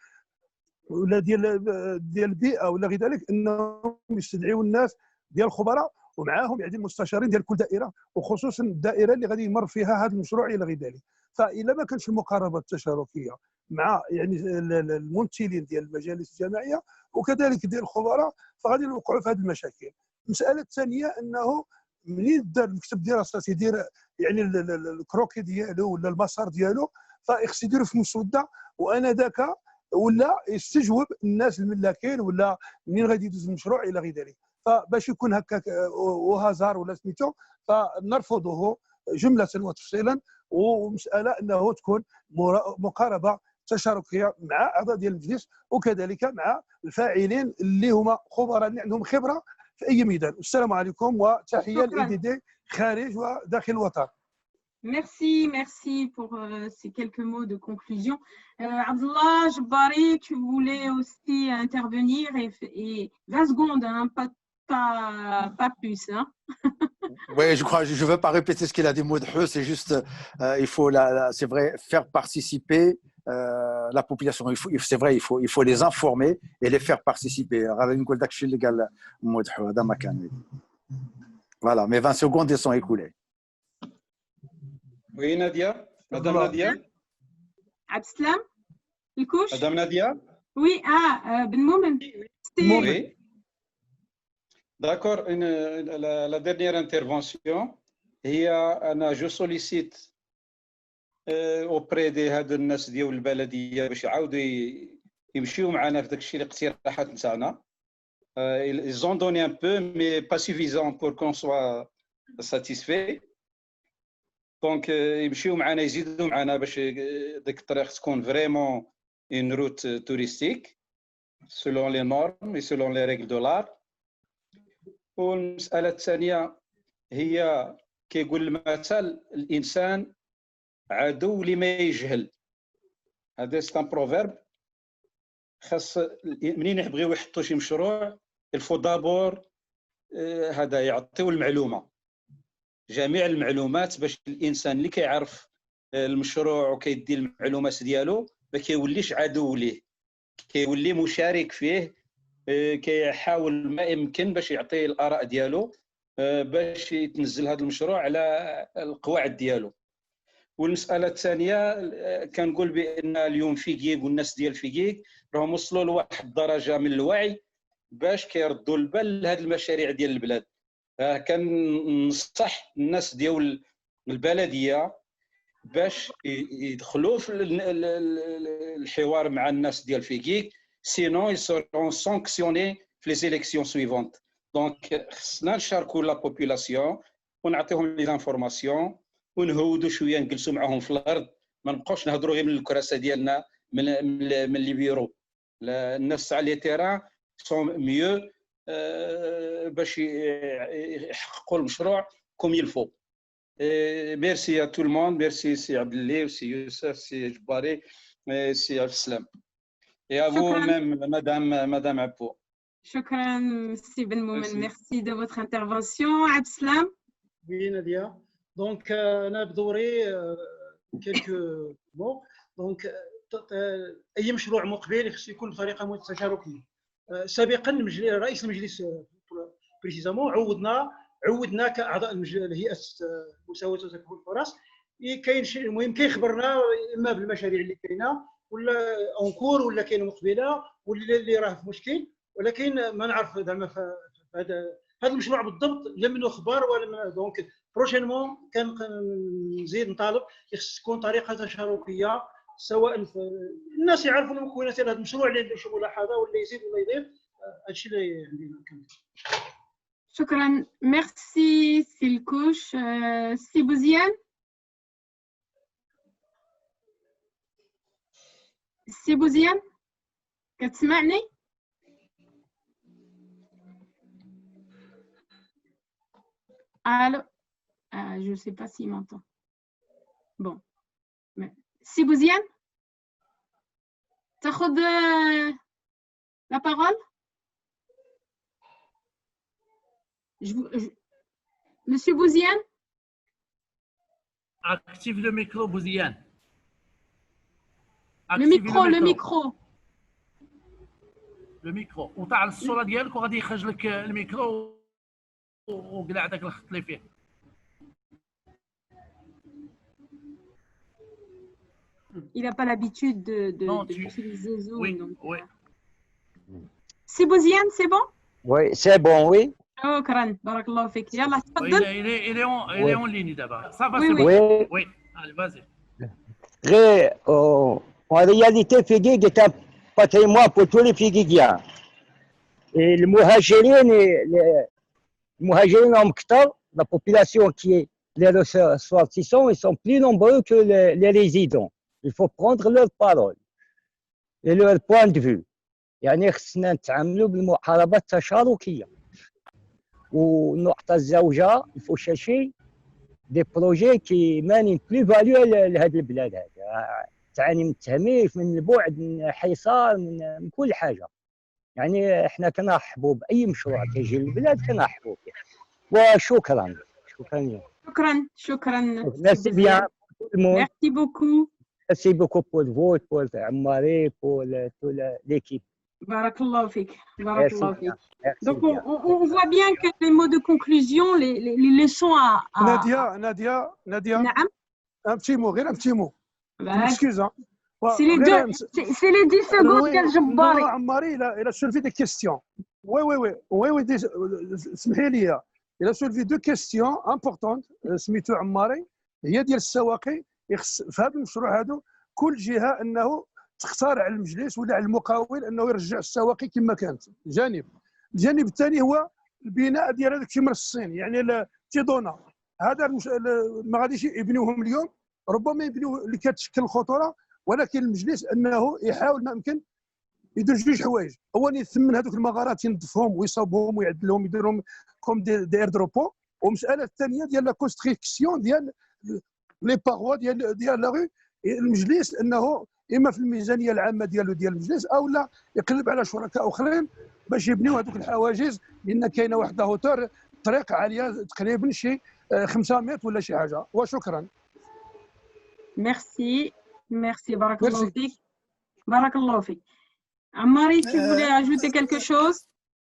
البيئه ولا غير ذلك، انهم يستدعيوا الناس ديال الخبراء ومعاهم يعني المستشارين ديال كل دائره، وخصوصا الدائره اللي غادي يمر فيها هذا المشروع الى غير ذلك. فاذا ما كانش المقاربه التشاركيه مع يعني الممثلين ديال المجالس الجماعيه وكذلك ديال الخبراء فغادي نوقعوا في هذه المشاكل. المساله الثانيه انه منين دار المكتب الدراسات يدير يعني الكروكي ديالو ولا المسار ديالو، فخص يديروا في مسوده وانا ذاك ولا يستجوب الناس الملاكين ولا منين غادي يدوز المشروع الى غير ذلك. فباش يكون هكاك وهزار ولا سميتو فنرفضه جمله وتفصيلا، ومساله انه تكون مقاربه تشاركيه مع اعضاء ديال المجلس وكذلك مع الفاعلين اللي هما خبراء اللي عندهم خبره في اي ميدان. السلام عليكم وتحيه للاي دي دي خارج وداخل الوطن.
Merci pour ces quelques mots de conclusion. Abdullah Jbari, tu voulais aussi intervenir et 20 secondes, hein, pas plus. Hein.
Oui, je crois, je ne veux pas répéter ce qu'il a dit, Moudhou, c'est juste, il faut, c'est vrai, faire participer la population. C'est vrai, il faut les informer et les faire participer. Voilà, mes 20 secondes sont écoulées.
Oui, Nadia. Madame Nadia.
Abdeslam, الكوش.
Madame Nadia.
Oui, Ben Moumen.
Oui. D'accord. La dernière intervention, je sollicite auprès de هاد الناس ديال البلديه باش يعاودوا يمشيو معنا في داك الشيء الاقتراحات نتاعنا. Ils ont donné un peu, mais pas suffisant pour qu'on soit satisfait. Donc, يمشيو معنا يزيدوا معنا باش ديك الطريق تكون vraiment une route touristique selon les normes et selon les règles de l'art. والمسألة الثانية هي كيقول المثل الإنسان عدو لما يجهل. هذا سان بروفيرب. خاص منين يبغيو يحطوا شي مشروع الفو دابور هذا يعطيو المعلومة، جميع المعلومات باش الإنسان اللي كيعرف المشروع وكيدي المعلومات ديالو ما كيوليش عدو ليه، كيولي مشارك فيه، كيحاول ما يمكن باش يعطي الآراء ديالو باش يتنزل هذا المشروع على القواعد ديالو. والمسألة الثانية كنقول بأن اليوم فيكيك والناس ديال فيكيك راهم وصلوا لواحد الدرجة من الوعي باش كيردوا البال لهذه المشاريع ديال البلاد. كنصح الناس ديال البلدية باش يدخلوا في الحوار مع الناس ديال فيكيك، sinon ils seront sanctionnés في les élections suivantes. Donc خصنا نشاركوا لا بوبولاسيون ونعطيهم لي زانفورماسيون ونهودوا شويه نجلسوا معاهم في الارض، ما نبقاوش نهضروا غير من الكراسه ديالنا من لي بيرو. الناس تاع لي تيران سون ميو باش يحققوا المشروع كوم يلفو. ميرسي ا تو الموند، ميرسي سي عبد الله وسي يوسف سي جباري سي عبد السلام. Et à vous même, Madame Abou.
شكرا سي بن مومن
Merci.
ميرسي دو فوتر انترفونسيون. عبد السلام.
Oui, Nadia. Donc, أنا بدوري quelques mots. Donc, أي مشروع مقبل خصو يكون بطريقة تشاركية. سابقا رئيس المجلس بريسيزامون عودنا كأعضاء هيئة مساواة وتكافؤ الفرص كاين شي المهم كيخبرنا اما بالمشاريع اللي كاينه ولا اونكور ولا كاين مقبله ولا اللي راه في مشكل، ولكن ما نعرف زعما هذا المشروع بالضبط لا منه اخبار ولا دونك بروشينمون كنزيد نطالب خص تكون طريقه تشاركيه، سواء الناس يعرفوا المكونات ديال هذا المشروع اللي عنده شي ملاحظه ولا يزيد ولا يضيف. هادشي اللي عندي.
شكرا ميرسي سي الكوش. سي بوزيان. سي بوزيان كتسمعني؟ Allô? Je ne sais pas s'il m'entend. Bon. Si Bouziane, تاخذ la parole? Monsieur Bouziane?
Active le micro, Bouziane.
Le micro.
Le micro. وطلع الصورة ديالك وغادي يخرج لك الميكرو وقلع داك الخط اللي فيه.
Il n'a pas l'habitude d'utiliser Zoom.
Oui,
donc.
oui.
C'est Bouziane, c'est bon?
Oui, c'est bon, oui.
شكرا بارك الله فيك. يلا
Il
تفضل.
est en ligne d'abord. Ça va,
Oui,
c'est
oui.
bon. Oui. Allez, vas-y.
En réalité, Figuig est un patrimoine pour tous les Figuigiens. Et les Mouhajirines en Mktar, la population qui est les ressortissants, ils sont plus nombreux que les résidents. Il faut prendre leur parole et leur point de vue. يعني خصنا نتعاملوا بالمحاربة التشاركية ونعطى الزوجة il faut chercher des projets qui mènent une plus-value لهذه البلاد هذه. تعاني من التهميش، من البعد، من الحصار، من كل حاجة. يعني احنا كنرحبوا بأي مشروع كيجي للبلاد كنرحبوا به. وشكرا.
شكرا.
Merci bien tout le monde.
Merci beaucoup.
Merci beaucoup pour le vote, pour Ammari, pour toute l'équipe.
بارك الله فيك. بارك
Merci
الله
bien.
فيك.
Merci
Donc
bien.
on voit bien que les mots de conclusion, les leçons à...
نادية
نعم.
un petit mot غير un petit mot. Excuse.
C'est les 10 secondes ديال جباري.
عماري il a soulevé des questions. Oui, اسمحي لي. Il a soulevé deux questions importantes سميتو عماري، هي ديال السواقي. يخص في هذا المشروع هذا كل جهه انه تختار على المجلس ولا على المقاول انه يرجع السواقي كما كانت. الجانب الثاني هو البناء ديال هذاك الشيء من الصين، يعني تيدونا هذا ما غاديش يبنيوهم اليوم، ربما يبنيوه اللي كتشكل خطوره، ولكن المجلس انه يحاول ما يمكن يدير جوج حوايج. اولا يثمن هذوك المغارات ينظفهم ويصاوبهم ويعدلهم يديرهم كوم دي اير دروبو. والمساله الثانيه ديال لا كونستركسيون ديال لي باغوا ديال لا ري، المجلس انه اما في الميزانيه العامه ديال المجلس او لا يقلب على شركاء اخرين باش يبنيو هذوك الحواجز، لان كاينه واحد هوتور طريق عاليه تقريبا شي 500 ولا شي حاجه. وشكرا.
Merci بارك الله فيك. بارك الله فيك. Ammari, si vous voulez ajouter quelque chose?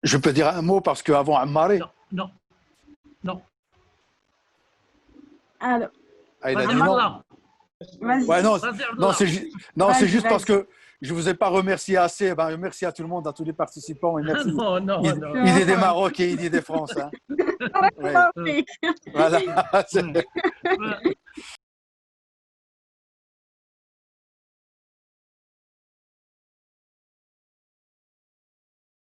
Je peux dire un mot parce qu'avant Ammari.
Non.
Alors.
Il a dit non.
Vas-y.
Ouais, c'est juste parce que je ne vous ai pas remercié assez. Merci à tout le monde, à tous les participants. Et merci.
Non.
Idée des Maroc et idée des France. Hein. Ouais. Voilà.